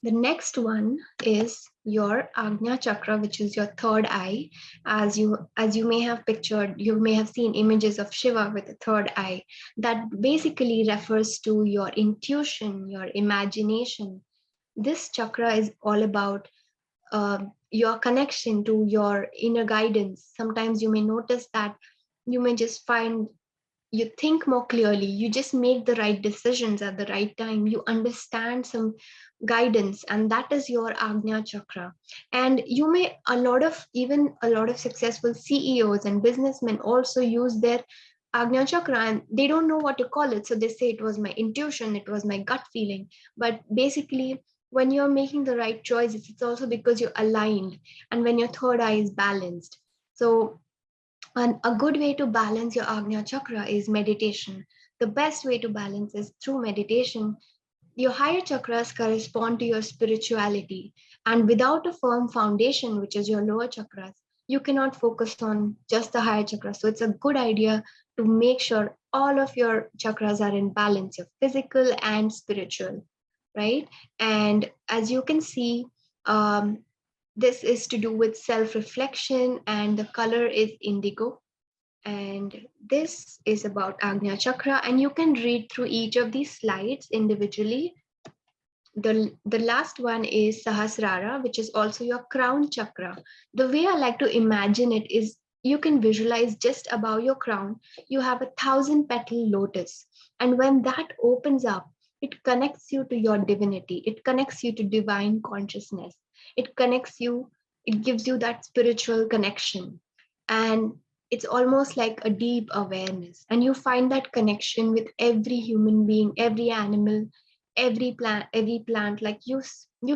The next one is your Agnya chakra, which is your third eye. As you may have pictured, you may have seen images of Shiva with a third eye. That basically refers to your intuition, your imagination. This chakra is all about your connection to your inner guidance. Sometimes you may notice that you may just find you think more clearly, you just make the right decisions at the right time, you understand some guidance, and that is your Agnya chakra. And you may, a lot of successful CEOs and businessmen also use their Agnya chakra, and they don't know what to call it, so they say it was my intuition, it was my gut feeling. But basically, when you're making the right choices, it's also because you're aligned, and when your third eye is balanced. So and a good way to balance your Agnya chakra is meditation. The best way to balance is through meditation. Your higher chakras correspond to your spirituality, and without a firm foundation, which is your lower chakras, you cannot focus on just the higher chakras. So it's a good idea to make sure all of your chakras are in balance, your physical and spiritual, right? And as you can see, this is to do with self-reflection, and the color is indigo. And this is about Agnya Chakra, and you can read through each of these slides individually. The last one is Sahasrara, which is also your crown chakra. The way I like to imagine it is, you can visualize just above your crown, you have 1,000-petal lotus. And when that opens up, it connects you to your divinity. It connects you to divine consciousness. It connects you, it gives you that spiritual connection. And it's almost like a deep awareness. And you find that connection with every human being, every animal, every plant. Like you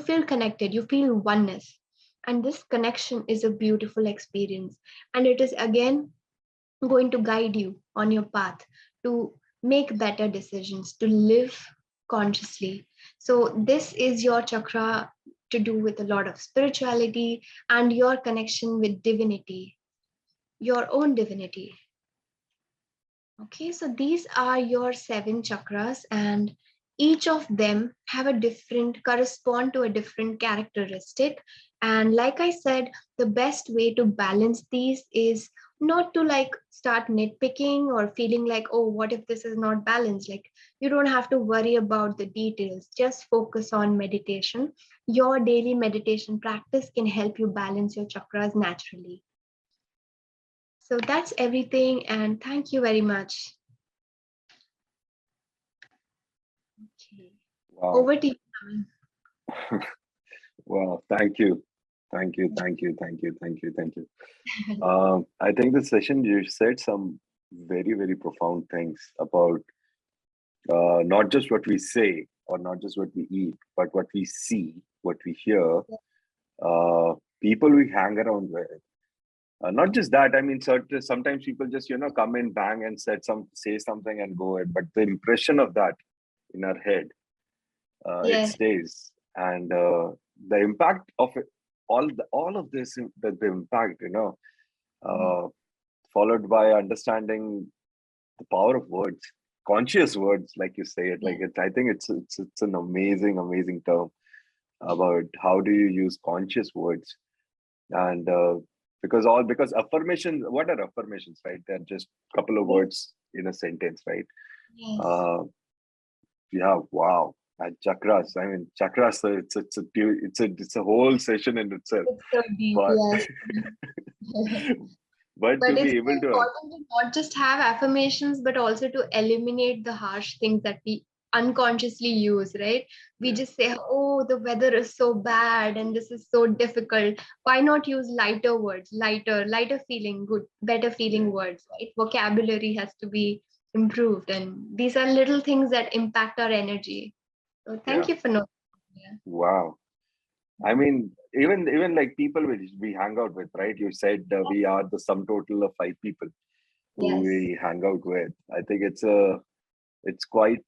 feel connected, you feel oneness, and this connection is a beautiful experience, and it is again going to guide you on your path to make better decisions, to live consciously. So this is your chakra, to do with a lot of spirituality and your connection with divinity, your own divinity. Okay, so these are your 7 chakras, and each of them have a different, correspond to a different characteristic. And like I said, the best way to balance these is not to like start nitpicking or feeling like, oh, what if this is not balanced? Like, you don't have to worry about the details, just focus on meditation. Your daily meditation practice can help you balance your chakras naturally. So that's everything, and thank you very much. Okay, Wow. over to you, Aman. Wow. Thank you. Thank you. Thank you. Thank you. Thank you. Thank you. I think this session you said some very, very profound things about not just what we say or not just what we eat, but what we see, what we hear, people we hang around with. Not just that, I mean, sometimes people just, come in, bang, and say something and go ahead. But the impression of that in our head, it Yes. stays. And the impact of it, all of this, the impact, followed by understanding the power of words, conscious words, like you say it. Like I think it's an amazing term about how do you use conscious words. And because affirmations, what are affirmations, right? They're just a couple of words in a sentence, right? Yes. Yeah, wow. And chakras, I mean, chakras, it's a whole session in itself. It's so deep, But yes. but But to it's be able to important to not just have affirmations, but also to eliminate the harsh things that we unconsciously use, right? We just say, oh, the weather is so bad and this is so difficult. Why not use lighter words, lighter feeling, good, better feeling words, right? Vocabulary has to be improved. And these are little things that impact our energy. So thank yeah, you for knowing. Yeah. wow. I mean, even like people we hang out with, right? You said we are the sum total of 5 people who Yes. we hang out with. I think it's quite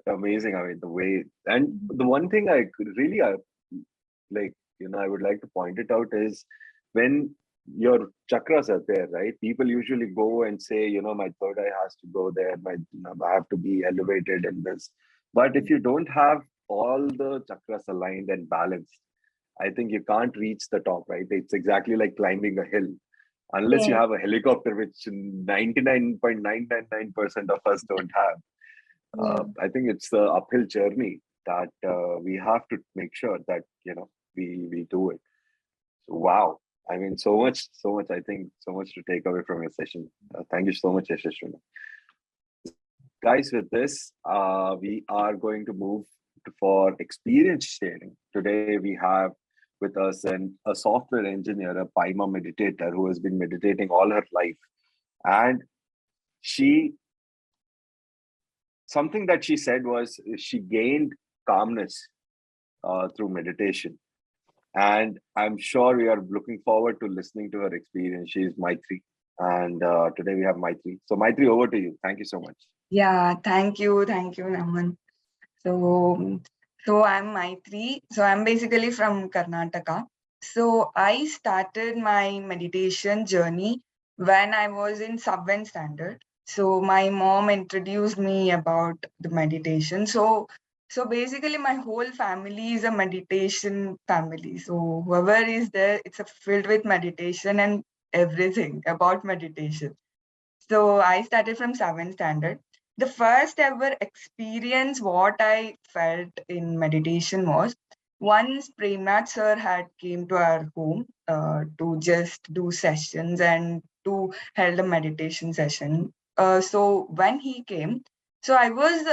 amazing. I mean, the way, and the one thing I could really like, I would like to point it out is when your chakras are there, right? People usually go and say, my third eye has to go there, I have to be elevated in this. But if you don't have all the chakras aligned and balanced, I think you can't reach the top, right? It's exactly like climbing a hill. Unless you Yes. have a helicopter, which 99.999% of us don't have. Yeah. I think it's the uphill journey that we have to make sure that we do it. So, wow. I mean, so much. I think so much to take away from your session. Thank you so much, Yashashwini. Guys, with this, we are going to move for experience sharing. Today, we have with us a software engineer, a Paima meditator who has been meditating all her life. And something that she said was she gained calmness through meditation. And I'm sure we are looking forward to listening to her experience. She is Maitri. And today we have Maitri. So Maitri, over to you. Thank you so much. Yeah, thank you, Naman. So I'm Maitri. So I'm basically from Karnataka. So I started my meditation journey when I was in sub-1 standard. So my mom introduced me about the meditation. So basically my whole family is a meditation family. So whoever is there, it's filled with meditation and everything about meditation. So I started from 7th standard. The first ever experience what I felt in meditation was once Premnath sir had came to our home to just do sessions and to held a meditation session. So when he came, so I was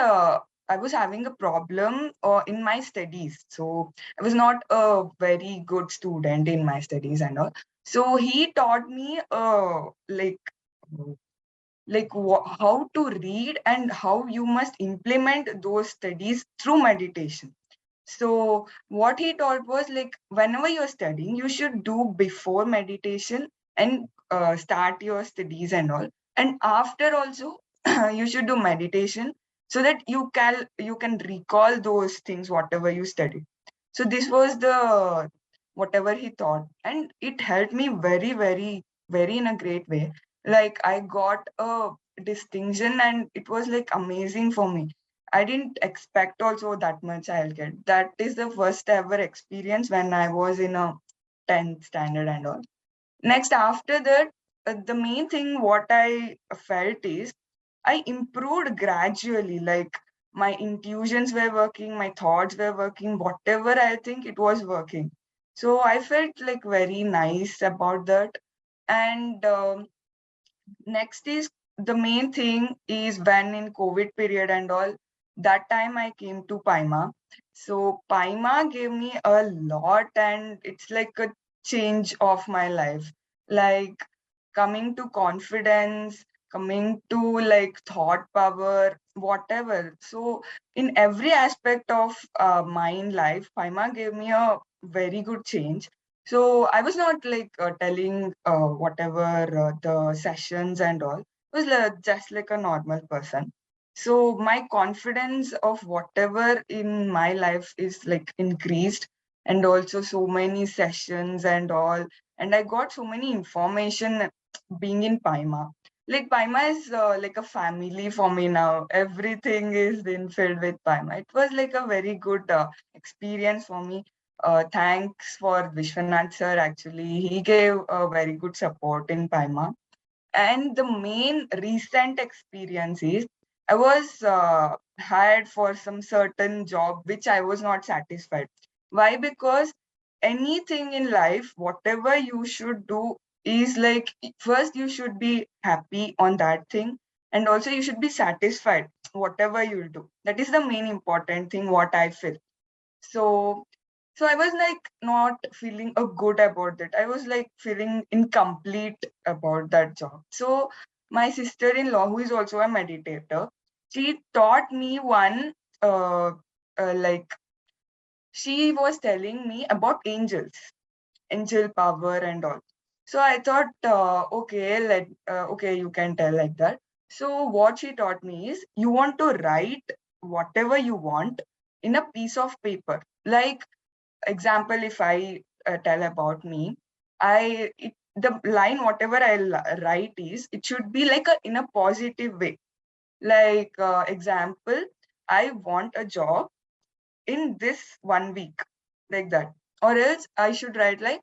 having a problem in my studies. So I was not a very good student in my studies and all. So he taught me how to read and how you must implement those studies through meditation. So what he taught was like whenever you're studying, you should do before meditation and start your studies and all. And after also, you should do meditation so that you can recall those things whatever you studied. So this was the whatever he taught, and it helped me very, very, very in a great way. Like I got a distinction, and it was like amazing for me. I didn't expect also that much I'll get. That is the first ever experience when I was in a 10th standard and all. Next, after that, the main thing what I felt is I improved gradually. Like my intuitions were working, my thoughts were working, whatever I think it was working. So I felt like very nice about that. And next is the main thing is when in COVID period and all, that time I came to Paima. So Paima gave me a lot, and it's like a change of my life. Like coming to confidence, coming to like thought power, whatever. So in every aspect of my life, Paima gave me a very good change. So I was not like telling whatever the sessions and all. I was just like a normal person. So my confidence of whatever in my life is like increased, and also so many sessions and all. And I got so many information being in Paima. Like Paima is like a family for me now. Everything is been filled with Paima. It was like a very good experience for me. Thanks for Vishwanath sir. Actually, he gave a very good support in Paima. And the main recent experience is I was hired for some certain job which I was not satisfied. Why? Because anything in life, whatever you should do, is like first you should be happy on that thing, and also you should be satisfied whatever you'll do. That is the main important thing what I feel. So I was like not feeling a good about that. I was like feeling incomplete about that job. So my sister-in-law, who is also a meditator, she taught me one like she was telling me about angels, angel power and all. So I thought, okay, you can tell like that. So what she taught me is you want to write whatever you want in a piece of paper. Like example, if I tell about me, the line whatever I write is it should be like in a positive way. Like example, I want a job in this 1 week, like that. Or else I should write like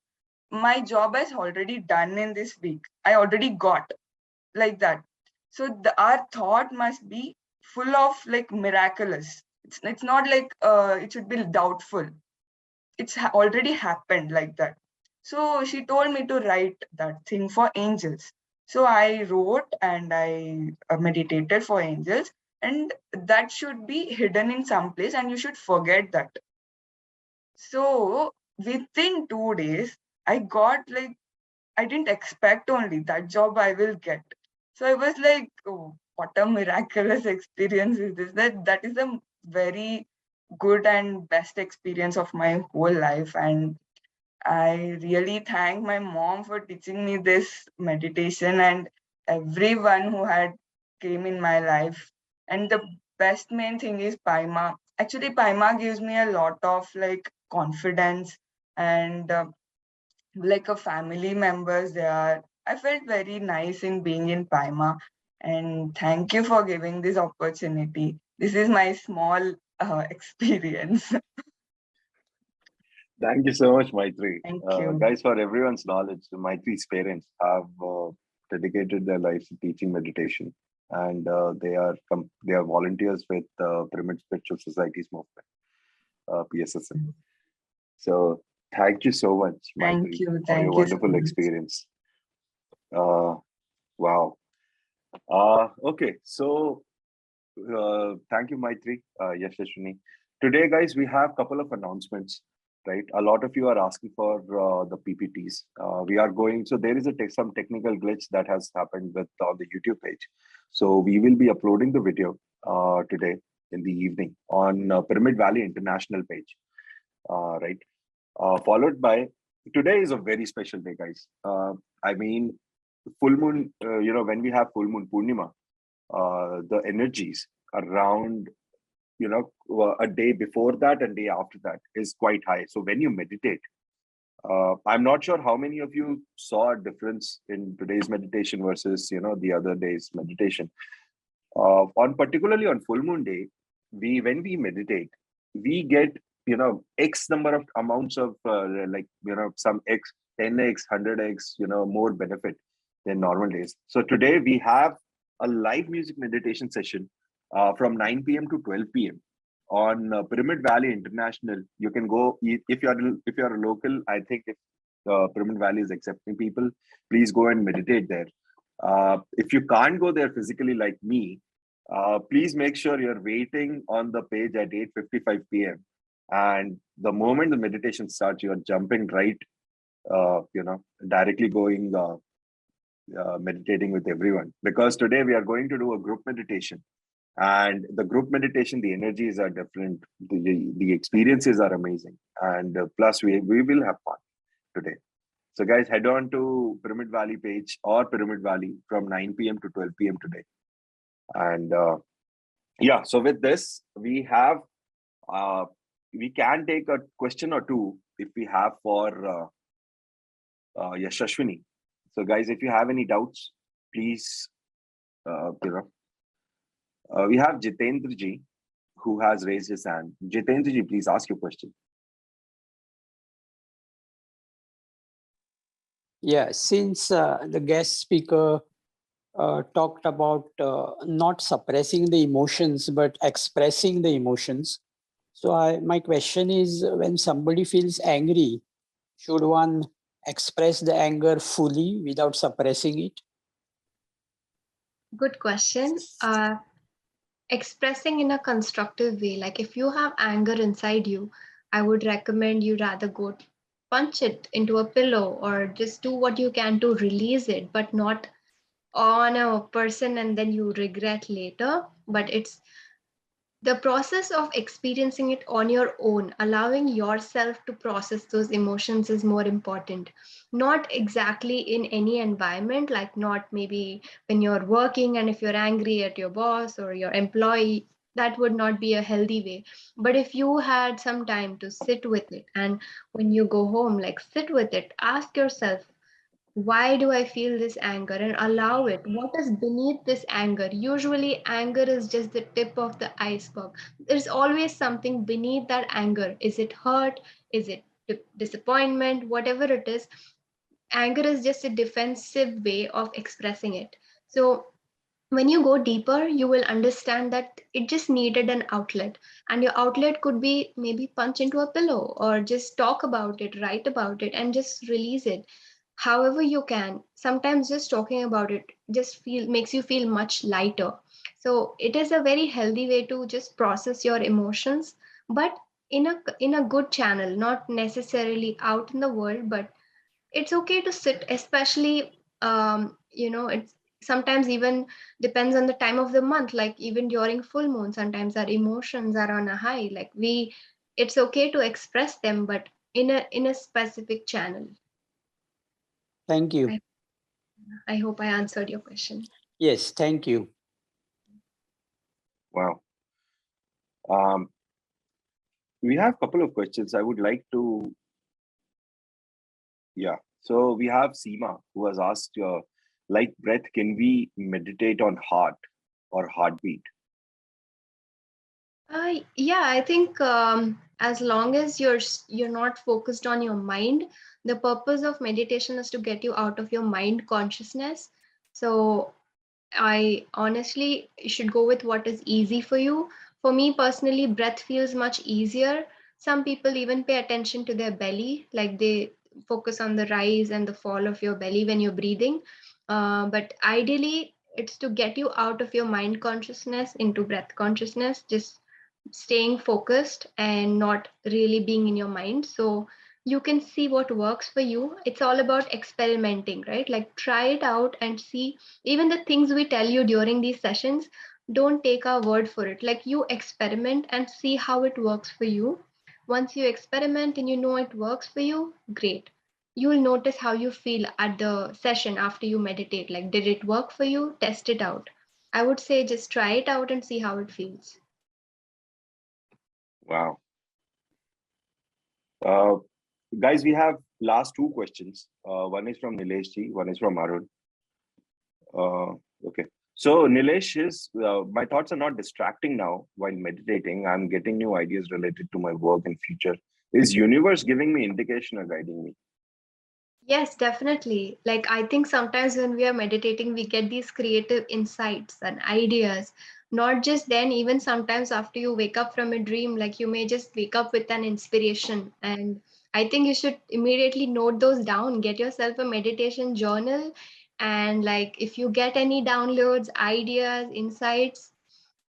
my job is already done in this week. I already got, like that. So our thought must be full of like miraculous. It's not like it should be doubtful. It's already happened, like that. So she told me to write that thing for angels. So I wrote and I meditated for angels, and that should be hidden in some place and you should forget that. So within 2 days, I got like, I didn't expect only that job I will get. So I was like, oh, what a miraculous experience is this. That is a very good and best experience of my whole life. And I really thank my mom for teaching me this meditation and everyone who had came in my life. And the best main thing is Paima. Actually, Paima gives me a lot of like confidence and like a family members there. I felt very nice in being in Paima. And thank you for giving this opportunity. This is my small experience. Thank you so much, Maitri. Thank you. Guys, for everyone's knowledge, Maitri's parents have dedicated their lives to teaching meditation, and they are volunteers with Pyramid Spiritual Societies Movement, PSSM. So thank you so much, Maitri, for your Thank you so wonderful much. experience. Wow. Okay, so thank you, Maitri, Yashashwini. Today, guys, we have a couple of announcements, right? A lot of you are asking for the PPTs. We are going, so there is some technical glitch that has happened with on the YouTube page. So we will be uploading the video today in the evening on Pyramid Valley International page, right? Followed by, today is a very special day, guys. I mean, full moon, when we have full moon Purnima, the energies around a day before that and day after that is quite high. So when you meditate, I'm not sure how many of you saw a difference in today's meditation versus the other day's meditation. Particularly on full moon day, when we meditate, we get x number of amounts of some x 10x, 100x, more benefit than normal days. So today we have a live music meditation session from 9 p.m. to 12 p.m. on Pyramid Valley International. You can go if you're a local. I think if Pyramid Valley is accepting people, please go and meditate there. If you can't go there physically like me, please make sure you're waiting on the page at 8:55 p.m. And the moment the meditation starts, you're jumping right, directly going meditating with everyone. Because today we are going to do a group meditation. And the group meditation, the energies are different. The experiences are amazing. And plus, we will have fun today. So guys, head on to Pyramid Valley page or Pyramid Valley from 9 p.m. to 12 p.m. today. And yeah, so with this, we have, we can take a question or two if we have for Yashashwini. So guys, if you have any doubts, please, we have Jitendra ji who has raised his hand. Jitendra ji, please ask your question. Yeah, since the guest speaker talked about not suppressing the emotions, but expressing the emotions. So my question is, when somebody feels angry, should one express the anger fully without suppressing it? Good question. Expressing in a constructive way, like if you have anger inside you, I would recommend you rather go punch it into a pillow or just do what you can to release it, but not on a person and then you regret later. But it's the process of experiencing it on your own, allowing yourself to process those emotions is more important. Not exactly in any environment, like not maybe when you're working and if you're angry at your boss or your employee, that would not be a healthy way. But if you had some time to sit with it, and when you go home, like sit with it, ask yourself, why do I feel this anger, and allow it. What is beneath this anger? Usually, anger is just the tip of the iceberg. There's always something beneath that anger. Is it hurt? Is it disappointment? Whatever it is, anger is just a defensive way of expressing it. So, when you go deeper, you will understand that it just needed an outlet. And your outlet could be maybe punch into a pillow or just talk about it, write about it, and just release it however you can. Sometimes just talking about it just makes you feel much lighter. So it is a very healthy way to just process your emotions, but in a good channel, not necessarily out in the world, but it's okay to sit, especially it's sometimes even depends on the time of the month, like even during full moon, sometimes our emotions are on a high, like it's okay to express them, but in a specific channel. Thank you. I hope I answered your question. Yes, thank you. Wow. We have a couple of questions. I would like to, so we have Seema who has asked, like breath, can we meditate on heart or heartbeat? Yeah, I think as long as you're not focused on your mind, the purpose of meditation is to get you out of your mind consciousness. So I honestly should go with what is easy for you. For me personally, breath feels much easier. Some people even pay attention to their belly, like they focus on the rise and the fall of your belly when you're breathing. But ideally, it's to get you out of your mind consciousness into breath consciousness, just staying focused and not really being in your mind. So you can see what works for you. It's all about experimenting, right? Like try it out and see. Even the things we tell you during these sessions, don't take our word for it. Like you experiment and see how it works for you. Once you experiment and you know it works for you, great. You will notice how you feel at the session after you meditate. Like, did it work for you? Test it out. I would say just try it out and see how it feels. Wow. Guys, we have last two questions. One is from Nilesh ji, one is from Arun. Okay. So Nilesh is, my thoughts are not distracting now while meditating. I'm getting new ideas related to my work and future. Is universe giving me indication or guiding me? Yes, definitely. Like, I think sometimes when we are meditating, we get these creative insights and ideas. Not just then, even sometimes after you wake up from a dream, like you may just wake up with an inspiration. And I think you should immediately note those down, get yourself a meditation journal. And like, if you get any downloads, ideas, insights,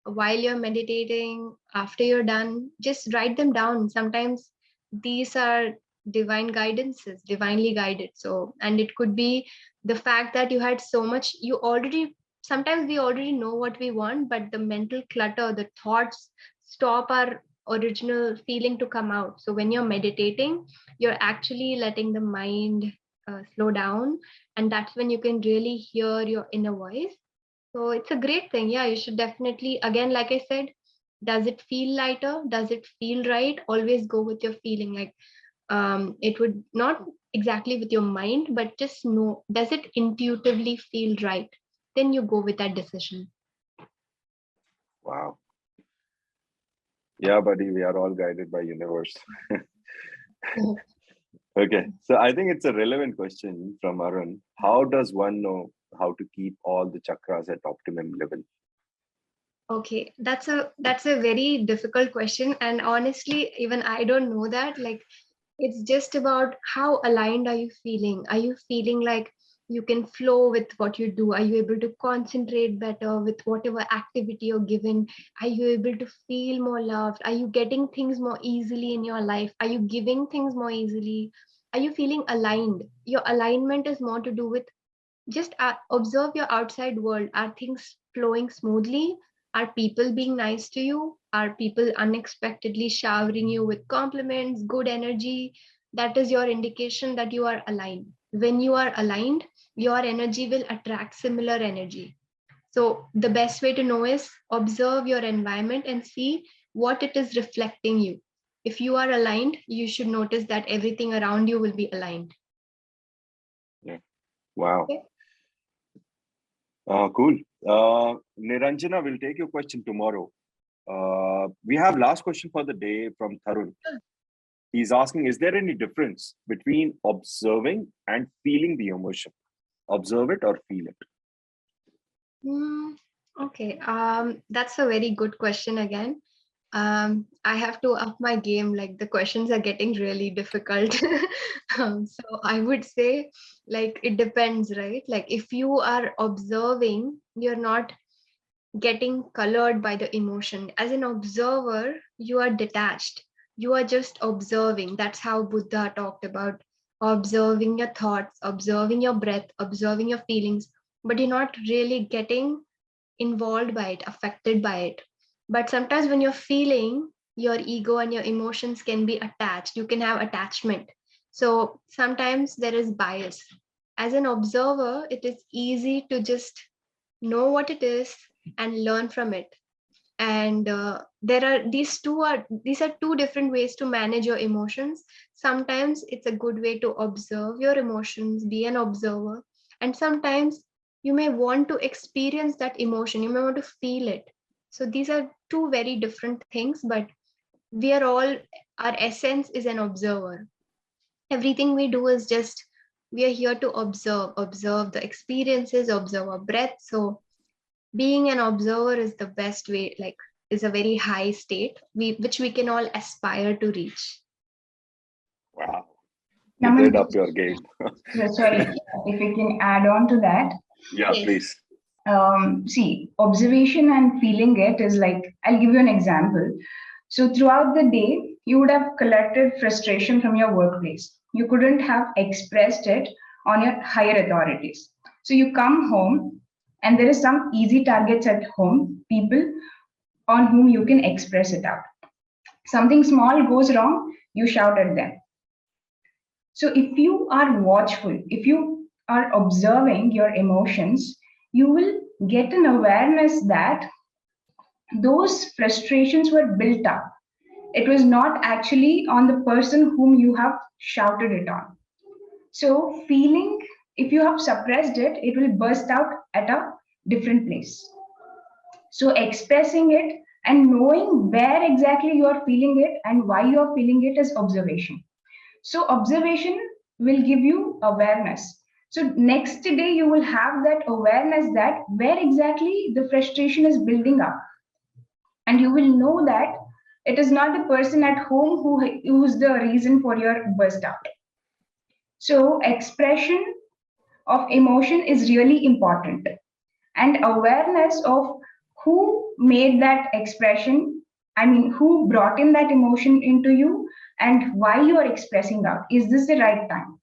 while you're meditating, after you're done, just write them down. Sometimes these are divine guidances, divinely guided. So, and it could be the fact that you had so much, you already, sometimes we already know what we want, but the mental clutter, the thoughts stop our original feeling to come out. So, when you're meditating, you're actually letting the mind slow down, and that's when you can really hear your inner voice. So it's a great thing. Yeah, you should definitely, again, like I said, does it feel lighter? Does it feel right? Always go with your feeling. Like it would not exactly with your mind, but just know, does it intuitively feel right? Then you go with that decision. Wow. Yeah, buddy, we are all guided by universe. Okay, so I think it's a relevant question from Arun. How does one know how to keep all the chakras at optimum level? Okay, that's a very difficult question, and honestly, even I don't know that. Like, it's just about how aligned are you feeling? Are you feeling like you can flow with what you do? Are you able to concentrate better with whatever activity you're given? Are you able to feel more loved? Are you getting things more easily in your life? Are you giving things more easily? Are you feeling aligned? Your alignment is more to do with just observe your outside world. Are things flowing smoothly? Are people being nice to you? Are people unexpectedly showering you with compliments, good energy? That is your indication that you are aligned. When you are aligned, your energy will attract similar energy. So, the best way to know is observe your environment and see what it is reflecting you. If you are aligned, you should notice that everything around you will be aligned. Yeah. Wow. Okay. Cool. Niranjana, will take your question tomorrow. We have last question for the day from Tarun. He's asking, is there any difference between observing and feeling the emotion? Observe it or feel it? Okay, that's a very good question again. I have to up my game, like the questions are getting really difficult. So I would say, like, it depends, right? Like, if you are observing, you're not getting colored by the emotion. As an observer, you are detached. You are just observing. That's how Buddha talked about observing your thoughts, observing your breath, observing your feelings, but you're not really getting involved by it, affected by it. But sometimes when you're feeling, your ego and your emotions can be attached. You can have attachment. So sometimes there is bias. As an observer, it is easy to just know what it is and learn from it. And there are these are two different ways to manage your emotions. Sometimes it's a good way to observe your emotions, be an observer, and sometimes you may want to experience that emotion, you may want to feel it. So these are two very different things, but we are all, our essence is an observer. Everything we do is just, we are here to observe the experiences, observe our breath. So being an observer is the best way, like, is a very high state which we can all aspire to reach. Wow. You Naman, did up your game. sorry, if we can add on to that. Yeah, Yes. please. See, observation and feeling it is like, I'll give you an example. So throughout the day, you would have collected frustration from your workplace. You couldn't have expressed it on your higher authorities. So you come home and there is some easy targets at home, people on whom you can express it out. Something small goes wrong, you shout at them. So if you are watchful, if you are observing your emotions, you will get an awareness that those frustrations were built up. It was not actually on the person whom you have shouted it on. So, feeling, if you have suppressed it, it will burst out at a different place. So, expressing it and knowing where exactly you are feeling it and why you are feeling it is observation. So, observation will give you awareness. So next day you will have that awareness that where exactly the frustration is building up. And you will know that it is not the person at home who's the reason for your burst out. So expression of emotion is really important. And awareness of who made that expression, I mean, who brought in that emotion into you and why you are expressing out. Is this the right time?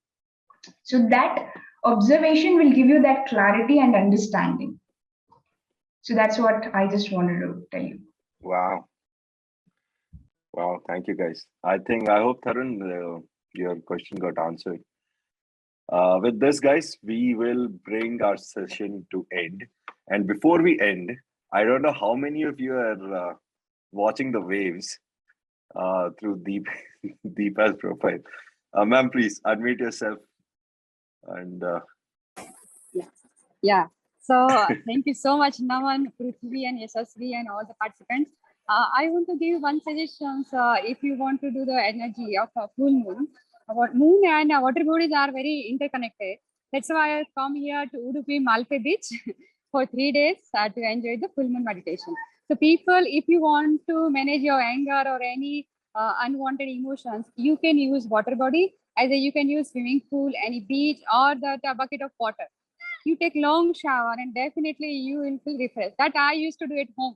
So that observation will give you that clarity and understanding. So that's what I just wanted to tell you. Wow. Wow. Thank you, guys. I hope, Tarun, your question got answered. With this, guys, we will bring our session to end. And before we end, I don't know how many of you are watching the waves through Deepa's profile. Ma'am, please unmute yourself. And Yeah. So thank you so much, Naman, Prithvi, and Yashasvi, and all the participants. I want to give one suggestion. If you want to do the energy of a full moon, moon and water bodies are very interconnected. That's why I come here to Udupi Malpe Beach for 3 days to enjoy the full moon meditation. So people, if you want to manage your anger or any unwanted emotions, you can use water body. Either you can use swimming pool, any beach, or that bucket of water. You take long shower and definitely you will feel refreshed. That I used to do at home.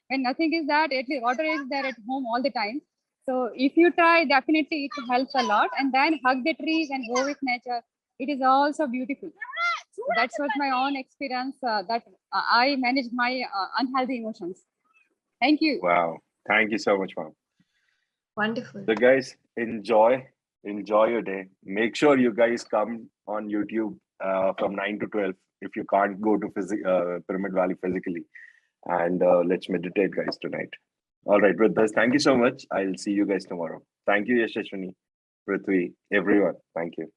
When nothing is that, at least water is there at home all the time. So if you try, definitely it helps a lot. And then hug the trees and go with nature. It is also beautiful. That's what my own experience that I manage my unhealthy emotions. Thank you. wow. Thank you so much, ma'am. Wonderful. So, guys, enjoy your day. Make sure you guys come on YouTube from 9 to 12 if you can't go to Pyramid Valley physically. And let's meditate, guys, tonight. All right, with this, thank you so much. I'll see you guys tomorrow. Thank you, Yashashwini, Prithvi, everyone. Thank you.